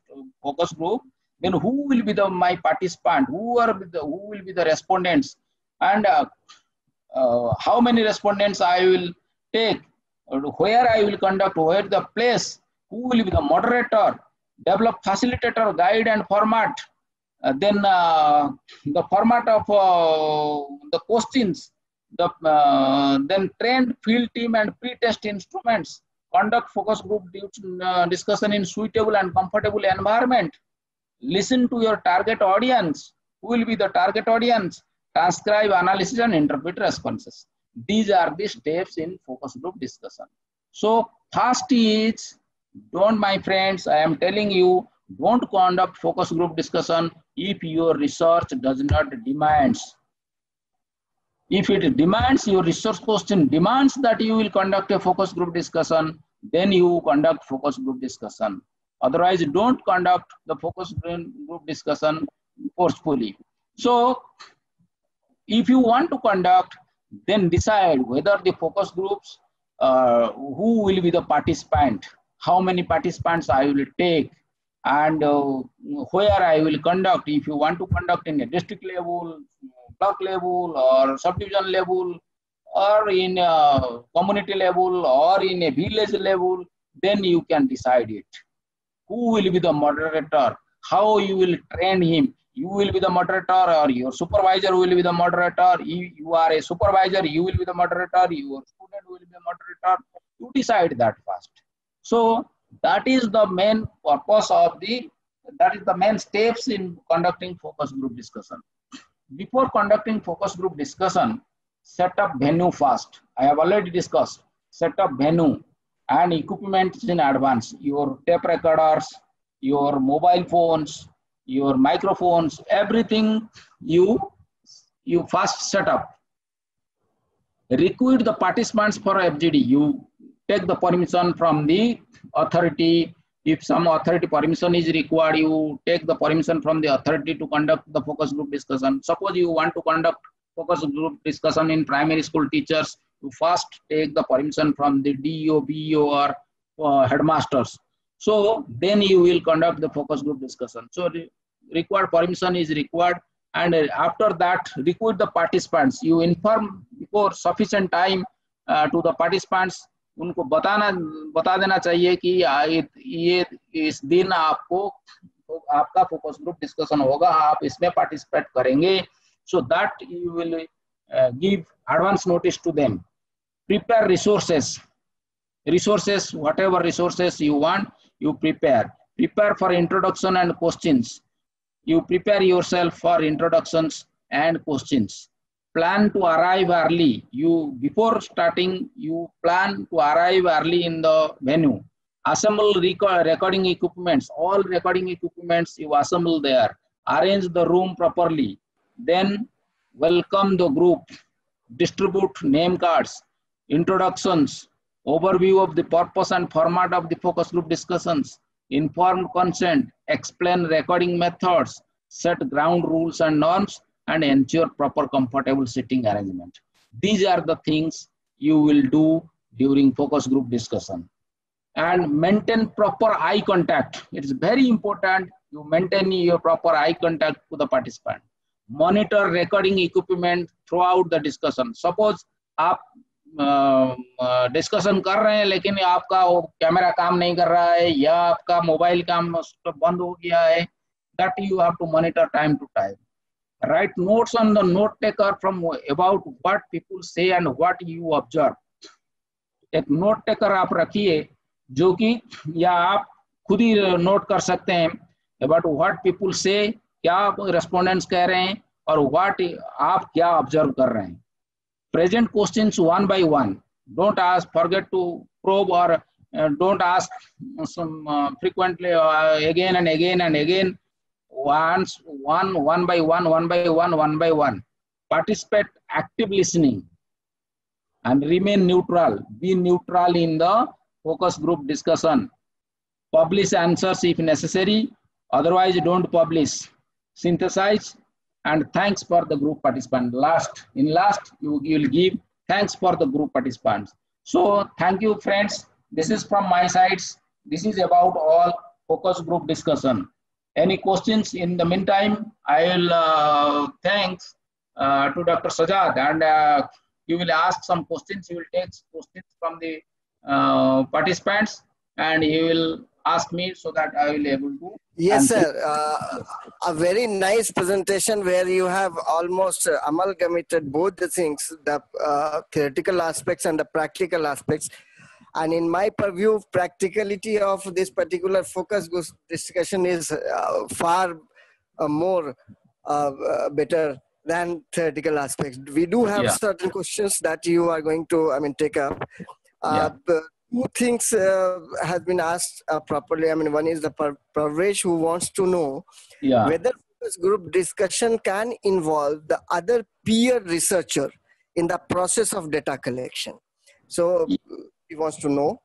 focus group, then who will be my participant, who will be the respondents, and how many respondents I will take, where I will conduct, where the place, who will be the moderator, develop facilitator, guide and format, then the format of the questions, then trained field team and pre-test instruments, conduct focus group discussion in suitable and comfortable environment, listen to your target audience, who will be the target audience, transcribe, analysis and interpret responses. These are the steps in focus group discussion. So first is, don't, my friends, I am telling you, don't conduct focus group discussion if your research does not demands. If it demands, your research question demands that you will conduct a focus group discussion, then you conduct focus group discussion. Otherwise, don't conduct the focus group discussion forcefully. So, if you want to conduct, then decide whether the focus groups, who will be the participant, how many participants I will take, and where I will conduct. If you want to conduct in a district level, block level, or subdivision level, or in a community level, or in a village level, then you can decide it. Who will be the moderator? How you will train him? You will be the moderator, or your supervisor will be the moderator. If you are a supervisor, you will be the moderator. Your student will be the moderator. You decide that first. So that is the main purpose of that is the main steps in conducting focus group discussion. Before conducting focus group discussion, set up venue first. I have already discussed. Set up venue and equipment in advance. Your tape recorders, your mobile phones, your microphones, everything you first set up. Recruit the participants for FGD. You take the permission from the authority. If some authority permission is required, you take the permission from the authority to conduct the focus group discussion. Suppose you want to conduct focus group discussion in primary school teachers, you first take the permission from the DO, BO or headmasters. So then you will conduct the focus group discussion. So required permission is required, and after that recruit the participants. You inform before sufficient time to the participants. उनको बता देना चाहिए कि ये इस दिन आपका focus group discussion होगा, आप इसमें पार्टिसिपेट करेंगे. So that you will give advance notice to them. Prepare resources, whatever resources you want, you prepare for introduction and questions. You prepare yourself for introductions and questions. Plan to arrive early. Before starting, you plan to arrive early in the venue. Assemble recording equipments. All recording equipments you assemble there. Arrange the room properly. Then welcome the group. Distribute name cards. Introductions. Overview of the purpose and format of the focus group discussions. Informed consent. Explain recording methods. Set ground rules and norms, and ensure proper comfortable sitting arrangement. These are the things you will do during focus group discussion. And maintain proper eye contact. It is very important you maintain your proper eye contact to the participant. Monitor recording equipment throughout the discussion. Suppose आप discussion कर रहे हैं लेकिन आपका वो camera काम नहीं कर रहा है या आपका मोबाइल काम बंद हो गया है, that you have to monitor time to time. Write notes on the note taker from about what people say and what you observe. एक नोट टेकर आप रखिए जो कि या आप खुद ही नोट कर सकते हैं about what people say, क्या रेस्पोंडेंट्स कह रहे हैं और what आप क्या ऑब्जर्व कर रहे हैं. Present questions one by one. Don't forget to probe or don't ask some frequently again and again and again. One by one. Participate active listening and remain neutral. Be neutral in the focus group discussion. Publish answers if necessary. Otherwise, don't publish. Synthesize and thanks for the group participant. In last, you will give thanks for the group participants. So thank you, friends. This is from my sides. This is about all focus group discussion. Any questions in the meantime? I will thanks to Dr. Sajad, and you will ask some questions. You will take questions from the participants, and you will ask me so that I will able to. Yes, sir. A very nice presentation where you have almost amalgamated both the things, the theoretical aspects and the practical aspects. And in my purview, practicality of this particular focus group discussion is far more better than theoretical aspects. We do have certain questions that you are going to, take up. Two things have been asked properly. One is the Pravesh who wants to know whether focus group discussion can involve the other peer researcher in the process of data collection. So he wants to know.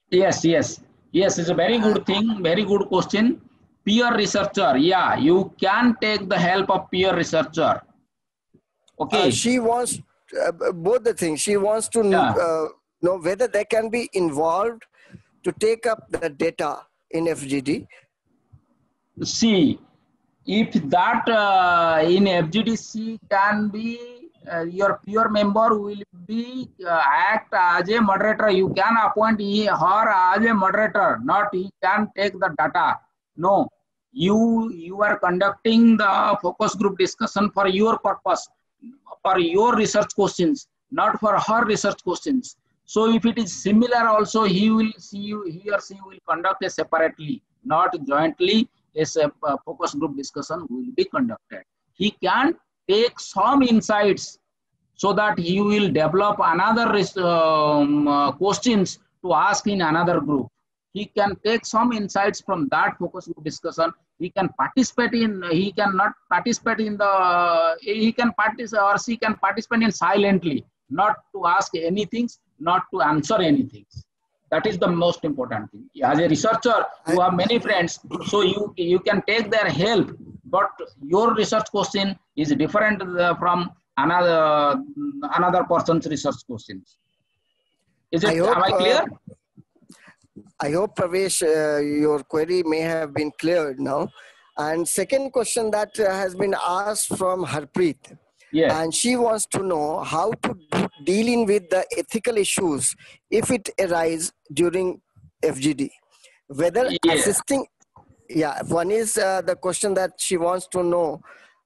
Yes, it's a very good thing, very good question. Peer researcher, you can take the help of peer researcher. Okay. She wants both the things. She wants to know whether they can be involved to take up the data in FGD. See, if that in FGDC can be your peer member will be act as a moderator. You can appoint her as a moderator, not he can take the data. No, you are conducting the focus group discussion for your purpose, for your research questions, not for her research questions. So if it is similar also, he or she will conduct it separately, not jointly. A focus group discussion will be conducted. He can take some insights so that he will develop another questions to ask in another group. he can take some insights from that focus group discussion. He can participate in, he cannot participate in the, he can participate or she can participate in silently, not to ask anything, not to answer anything. That is the most important thing. As a researcher, you have many friends, so you can take their help, but your research question is different from another person's research questions. Is it? Am I clear? I hope, Pravesh, your query may have been cleared now. And second question that has been asked from Harpreet. Yes. And she wants to know how to deal in with the ethical issues if it arises during FGD. Whether assisting, one is the question that she wants to know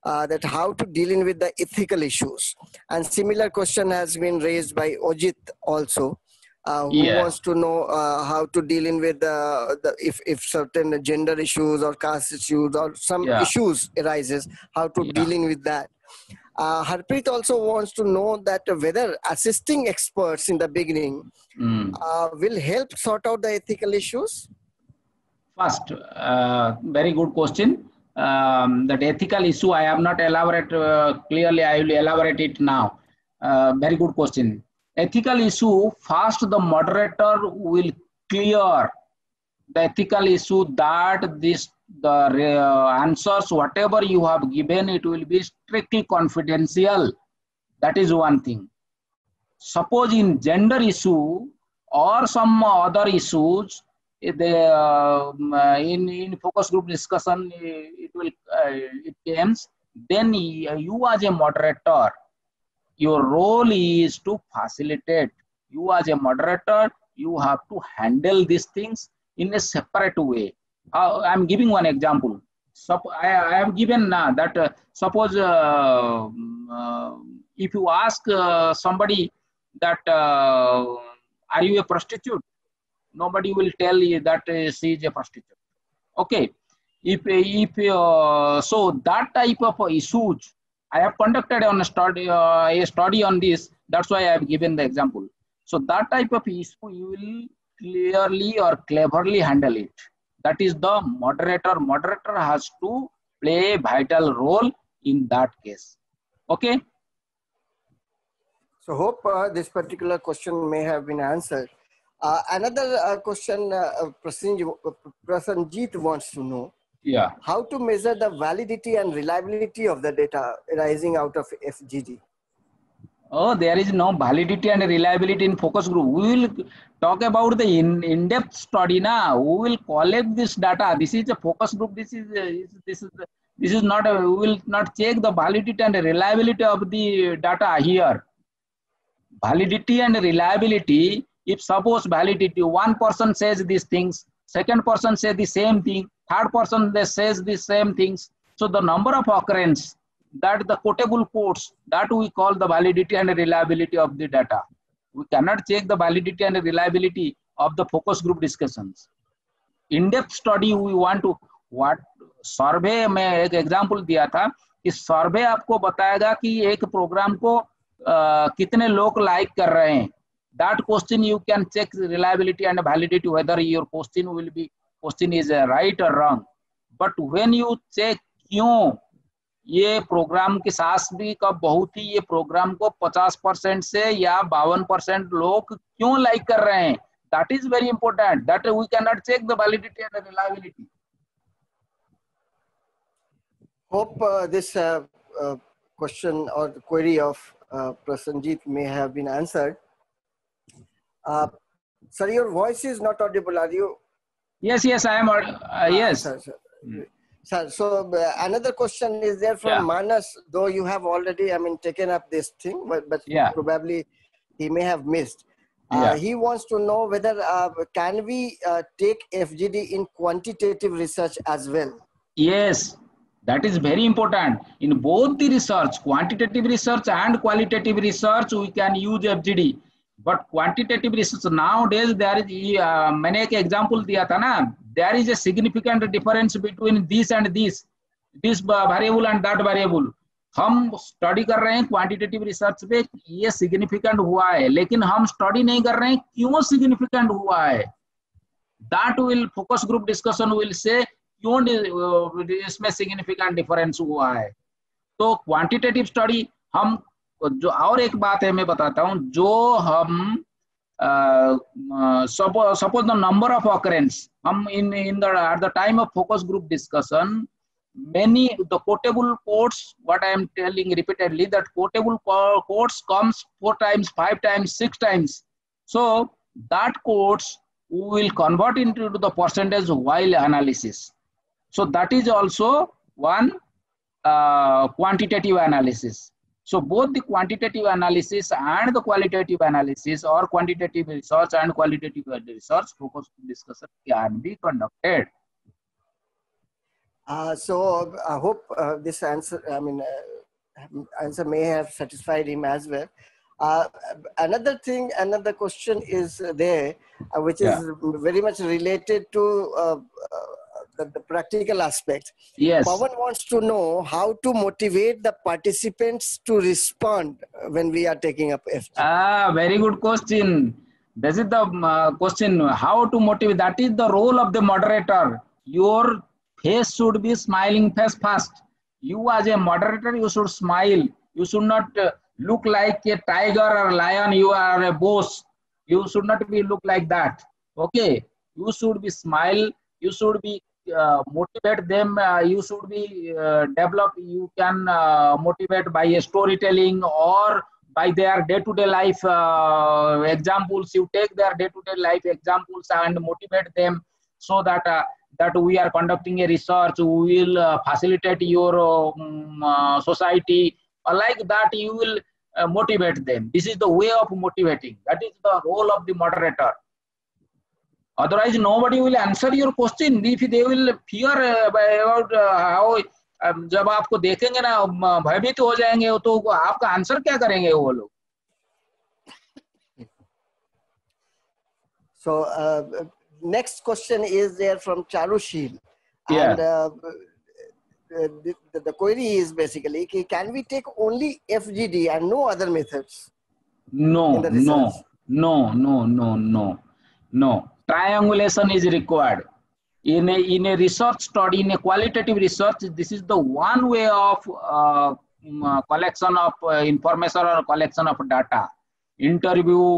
that how to deal in with the ethical issues. And similar question has been raised by Ojit also. Who wants to know how to deal in with if certain gender issues or caste issues or some issues arises, how to deal in with that. Harpreet also wants to know that whether assisting experts in the beginning will help sort out the ethical issues. First, very good question. That ethical issue I have not elaborated clearly. I will elaborate it now. Very good question. Ethical issue, first the moderator will clear the ethical issue that the answers, whatever you have given, it will be strictly confidential. That is one thing. Suppose in gender issue or some other issues, in focus group discussion, it comes, then you as a moderator, your role is to facilitate. You as a moderator, you have to handle these things in a separate way. I'm giving one example. I have given that suppose if you ask somebody that are you a prostitute? Nobody will tell you that she is a prostitute. Okay. So that type of issues, I have conducted on a study on this. That's why I have given the example. So that type of issue, you will clearly or cleverly handle it. That is the moderator. Moderator has to play a vital role in that case. Okay. So hope this particular question may have been answered. Another question Prasanjit wants to know. Yeah. How to measure the validity and reliability of the data arising out of FGD? Oh, there is no validity and reliability in focus group. We will talk about the in-depth study now. We will collect this data. This is a focus group. This is not a, we will not check the validity and reliability of the data here. Validity and reliability, if suppose validity, one person says these things, second person says the same thing, third person says the same things. So the number of occurrence, that the quotable quotes, that we call the validity and reliability of the data. We cannot check the validity and reliability of the focus group discussions. In-depth study we want to, what survey में एक example दिया था कि survey आपको बताएगा कि एक program को कितने लोग like कर रहे हैं. That question you can check reliability and validity whether your question is right or wrong. But when you check क्यों ये प्रोग्राम के साथ भी कब बहुत ही ये प्रोग्राम को 50% से या 52% लोग क्यों लाइक कर रहे हैं, that is very important. That we cannot check the validity and the reliability. Hope this question or the query of Prasanjit may have been answered. Sir, your voice is not audible. Are you? Yes, I am. Yes. Sir, so another question is there from Manas, though you have already, taken up this thing, but probably he may have missed. He wants to know whether can we take FGD in quantitative research as well? Yes, that is very important. In both the research, quantitative research and qualitative research, we can use FGD. But quantitative research nowadays, there is मैंने एक example दिया था ना, there is a significant difference between this and this variable and that variable. हम study कर रहे हैं quantitative research पे, ये सिग्निफिकेंट हुआ है, लेकिन हम स्टडी नहीं कर रहे हैं क्यों सिग्निफिकेंट हुआ है. that will focus group discussion will say क्यों इसमें significant difference हुआ है. तो क्वांटिटेटिव स्टडी हम जो, और एक बात है मैं बताता हूँ, जो हम suppose the number of occurrence, हम in the at the time of focus group discussion, many the quotable quotes, what I am telling repeatedly, that quotable quotes comes 4 times, 5 times, 6 times. So that quotes we will convert into the percentage while analysis. So that is also one quantitative analysis. So both the quantitative analysis and the qualitative analysis, or quantitative research and qualitative research focus discussion can be conducted. So I hope this answer, answer may have satisfied him as well. Another thing, another question is there, which is very much related to the practical aspect. Yes. Pawan wants to know how to motivate the participants to respond when we are taking up FG. Very good question. This is the question, how to motivate. That is the role of the moderator. Your face should be smiling face first. You as a moderator, you should smile. You should not look like a tiger or lion. You are a boss. You should not be look like that. Okay. You should be smile. You should be motivate them. You should be develop. You can motivate by a storytelling or by their day-to-day life examples. You take their day-to-day life examples and motivate them, so that that we are conducting a research. We will facilitate your society. Like that, you will motivate them. This is the way of motivating. That is the role of the moderator. Otherwise, nobody will answer your question if they will fear about how. जब आपको देखेंगे ना भयभीत हो जाएंगे तो आपका answer क्या करेंगे वो लोग. So next question is there from Charushil. Yeah. And the query is basically, can we take only FGD and no other methods? No. Triangulation is required. In a research study, in a qualitative research, this is the one way of collection of information or collection of data. Interview,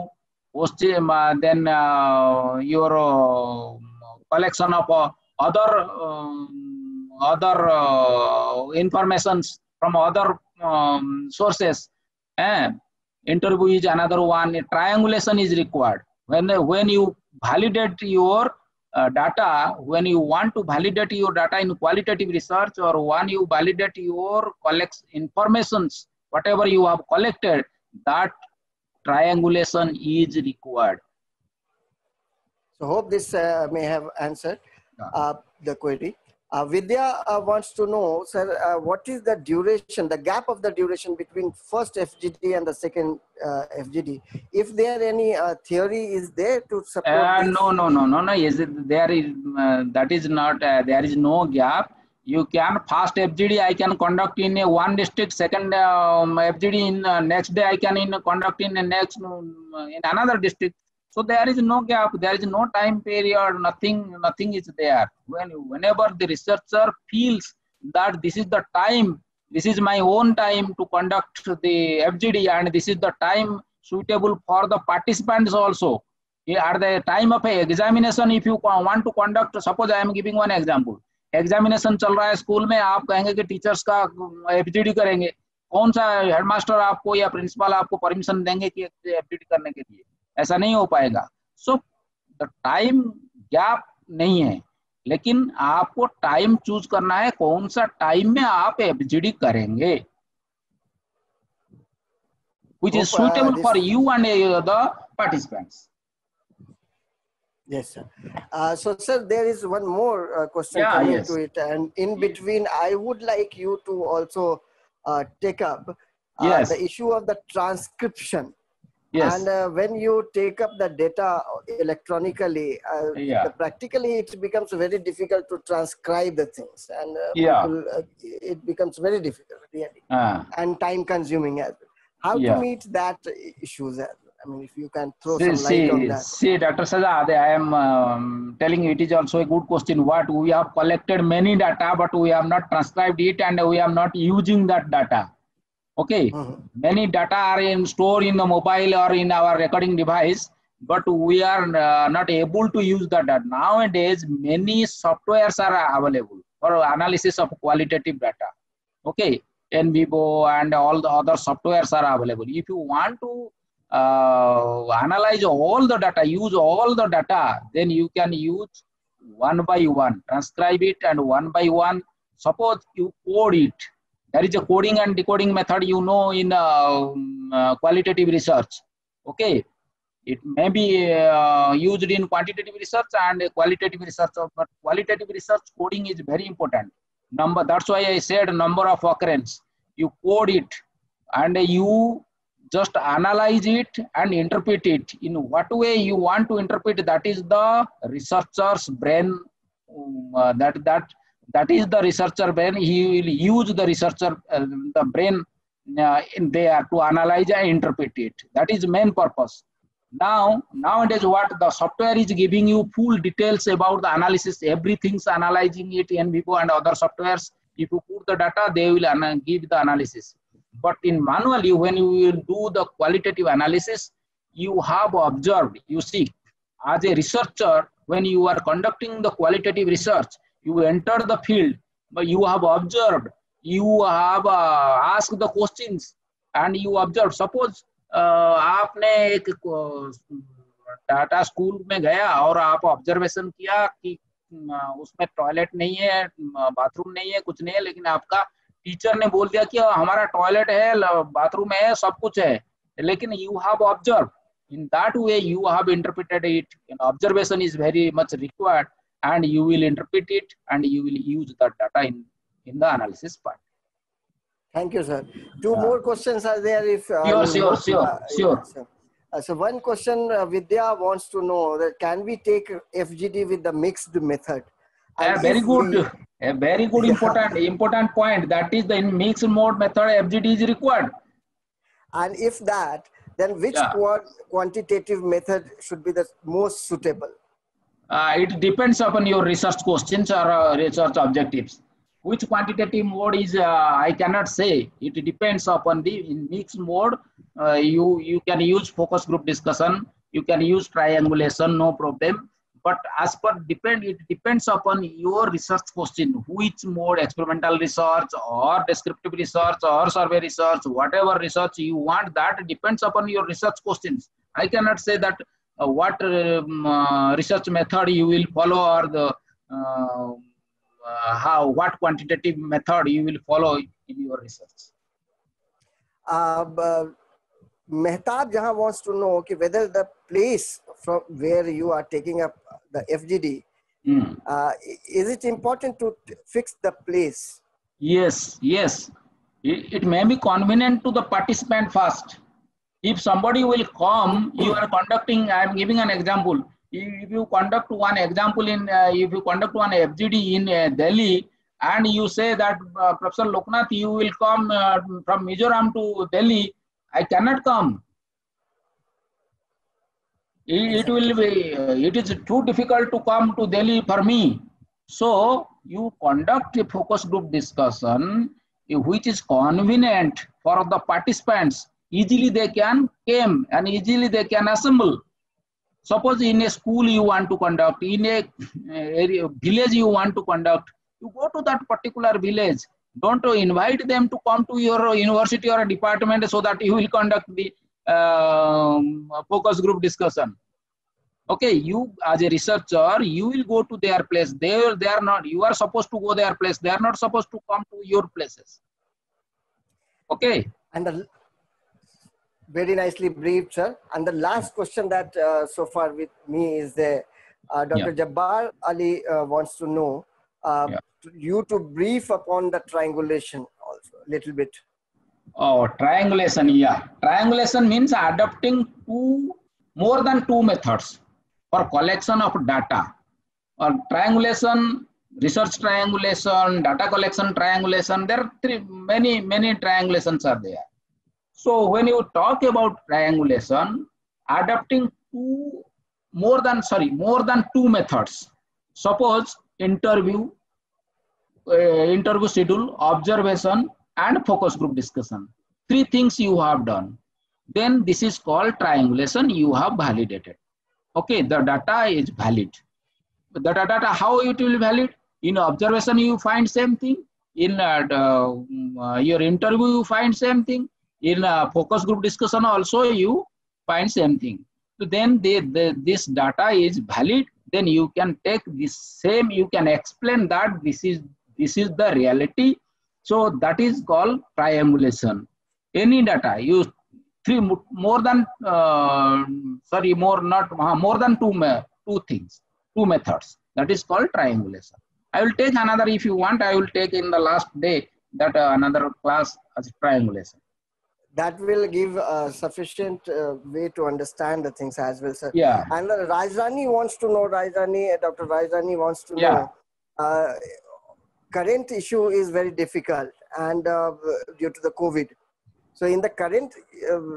then your collection of other informations from other sources. Interview is another one. Triangulation is required. When you validate your data, when you want to validate your data in qualitative research, or when you validate your informations, whatever you have collected, that triangulation is required. So hope this may have answered the query. Vidya wants to know, sir, what is the duration, the gap of the duration between first FGD and the second FGD? If there any theory is there to support this? No. Yes, there is that is not. There is no gap. You can first FGD I can conduct in one district, second FGD in next day I can conduct in next in another district. So there is no gap, there is no time period, nothing is there. Whenever the researcher feels that this is the time, this is my own time to conduct the FGD, and this is the time suitable for the participants also. At the time of examination, if you want to conduct, suppose I am giving one example. Examination चल रहा है school में, आप कहेंगे कि teachers का FGD करेंगे, कौन सा हेडमास्टर आपको या प्रिंसिपल आपको परमिशन देंगे कि एफजीडी करने के लिए? ऐसा नहीं हो पाएगा. सो द टाइम गैप नहीं है, लेकिन आपको टाइम चूज करना है कौन सा टाइम में आप एफजीडी करेंगे, which is suitable for you and the participants. Yes, sir. So, sir, there is one more question coming to it, and in between, I would like you to also take up the issue of the transcription. Yes. And when you take up the data electronically, practically it becomes very difficult to transcribe the things, and it becomes very difficult, really, and time consuming as well. How to meet that issues as well? I mean, if you can throw some light on that. See, Dr. Sajad, I am telling you, it is also a good question. What we have collected many data, but we have not transcribed it, and we are not using that data. Okay, many data are stored in the mobile or in our recording device, but we are not able to use that data. Nowadays, many softwares are available for analysis of qualitative data. Okay, NVivo and all the other softwares are available. If you want to analyze all the data, use all the data, then you can use one by one, transcribe it, and one by one. Suppose you code it. There is a coding and decoding method, you know, in qualitative research. Okay, it may be used in quantitative research and qualitative research, but qualitative research coding is very important. That's why I said number of occurrence. You code it and you just analyze it and interpret it in what way you want to interpret. That is the researcher's brain. That is the researcher brain. He will use the researcher the brain in there to analyze and interpret it. That is main purpose. Nowadays, what the software is giving you full details about the analysis. Everything's analyzing it in NVivo and other softwares. If you put the data, they will give the analysis. But in manually, when you will do the qualitative analysis, you have observed, you see, as a researcher, when you are conducting the qualitative research, you enter the field, but you have observed, you have asked the questions, and you observe. Suppose आपने एक Tata school में गया और आप observation किया कि उसमें toilet नहीं है, बाथरूम नहीं है, कुछ नहीं है, लेकिन आपका टीचर ने बोल दिया कि हमारा टॉयलेट है, बाथरूम है, सब कुछ है, लेकिन you have observed. In that way, you have interpreted it. Observation is very much required, and you will interpret it, and you will use that data in the analysis part. Thank you, sir. Two more questions are there. If Sure. So one question, Vidya wants to know that can we take FGD with the mixed method? Very good. A very good important point. That is the mixed mode method FGD is required. And if that, then which quantitative method should be the most suitable? It depends upon your research questions or research objectives. Which quantitative mode is, I cannot say. It depends upon the mixed mode. You can use focus group discussion. You can use triangulation, no problem. But it depends upon your research question. Which mode, experimental research or descriptive research or survey research, whatever research you want, that depends upon your research questions. I cannot say that what research method you will follow or the what quantitative method you will follow in your research. Mehtab Jahan wants to know whether the place from where you are taking up the FGD, is it important to fix the place? Yes. It may be convenient to the participant first. If somebody will come, you are conducting, I am giving an example. If you conduct one FGD in Delhi, and you say that Professor Loknath, you will come from Mizoram to Delhi, I cannot come. It is too difficult to come to Delhi for me. So you conduct a focus group discussion which is convenient for the participants. Easily they can come and easily they can assemble. Suppose in a school you want to conduct, in a village you want to conduct, you go to that particular village. Don't invite them to come to your university or a department so that you will conduct the focus group discussion. Okay, you as a researcher, you will go to their place. They are not, you are supposed to go their place. They are not supposed to come to your places. Okay. And very nicely briefed, sir. And the last question that so far with me is Dr. Jabbar Ali wants to know you to brief upon the triangulation also a little bit. Oh, triangulation, Triangulation means adopting more than two methods for collection of data. Or triangulation, research triangulation, data collection triangulation, there are many triangulations are there. So when you talk about triangulation, adapting more than two methods. Suppose interview schedule, observation, and focus group discussion. 3 things you have done. Then this is called triangulation. You have validated. Okay, the data is valid. The data, how it will be valid? In observation, you find same thing. In your interview, you find same thing. In focus group discussion, also you find same thing. So then this data is valid. Then you can take this same. You can explain that this is the reality. So that is called triangulation. Any data, you more than two methods. That is called triangulation. I will take another, if you want, I will take in the last day that another class as triangulation. That will give sufficient way to understand the things as well, sir. Yeah. And Rajrani wants to know, Dr. Rajrani wants to Yeah. know, current issue is very difficult and due to the COVID. So in the current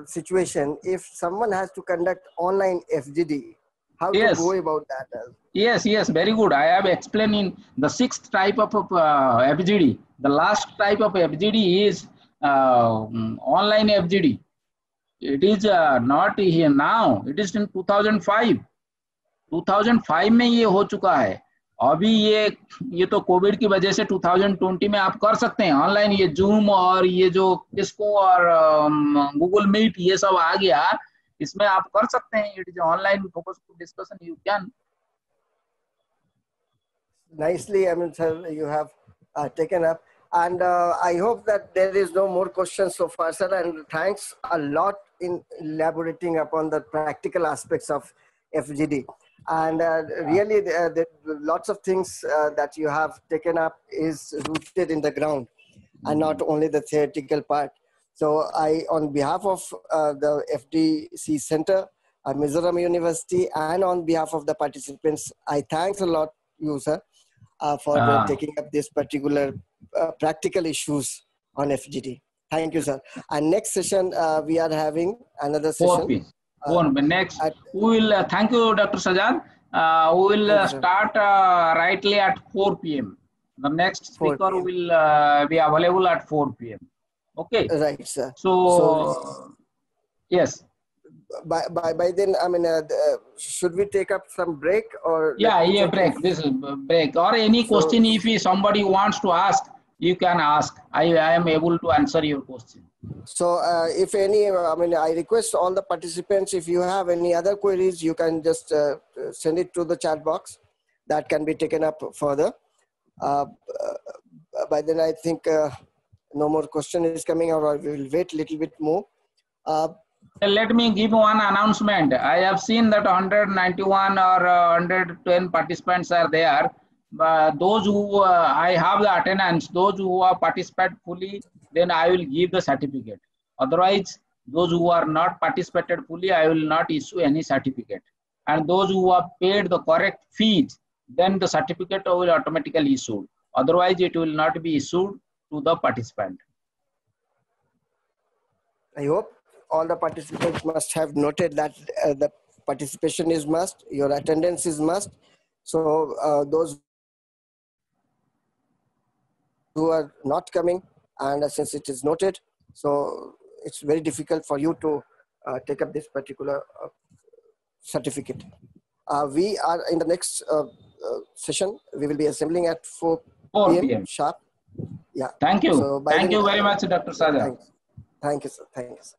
situation, if someone has to conduct online FGD, how to go about that? Yes, very good. I have explained in the 6th type of FGD. The last type of FGD is online FGD. It is not here now. It is in 2005. 2005 में ये हो चुका है. अभी ये तो Covid की वजह से 2020 में आप कर सकते हैं ऑनलाइन. ये जूम और ये जो किसको और गूगल मीट ये सब आ गया, इसमें आप कर सकते हैं. It is online focus group discussion. You can. Nicely, I mean, sir, you have taken up, and I hope that there is no more questions so far, sir. And thanks a lot in elaborating upon the practical aspects of FGD. And really, lots of things that you have taken up is rooted in the ground, and not only the theoretical part. So I, on behalf of the FDC Center, Mizoram University, and on behalf of the participants, I thanks a lot you, sir, for taking up this particular practical issues on FGD. Thank you, sir. And next session, we are having another session. Next, we will thank you, Dr. Sajad. We will start rightly at 4 p.m. The next speaker will be available at 4 p.m. Okay. Right, sir. So yes. By then, I mean, should we take up some break or? Yeah, break. This is break. Or any question, if somebody wants to ask, you can ask. I am able to answer your question. So if any, I mean, I request all the participants, if you have any other queries, you can just send it to the chat box. That can be taken up further. By then, I think no more question is coming, or we will wait a little bit more. Let me give one announcement. I have seen that 191 or 110 participants are there. Those who I have the attendance, those who have participated fully, then I will give the certificate. Otherwise, those who are not participated fully, I will not issue any certificate. And those who have paid the correct fees, then the certificate will automatically issued. Otherwise, it will not be issued to the participant. I hope all the participants must have noted that the participation is must, your attendance is must. So those who are not coming, and since it is noted, so it's very difficult for you to take up this particular certificate. We are in the next session. We will be assembling at 4 p.m. sharp. Yeah. Thank you. So thank you very much, Dr. Sajad. Thank you, sir. Thank you, sir.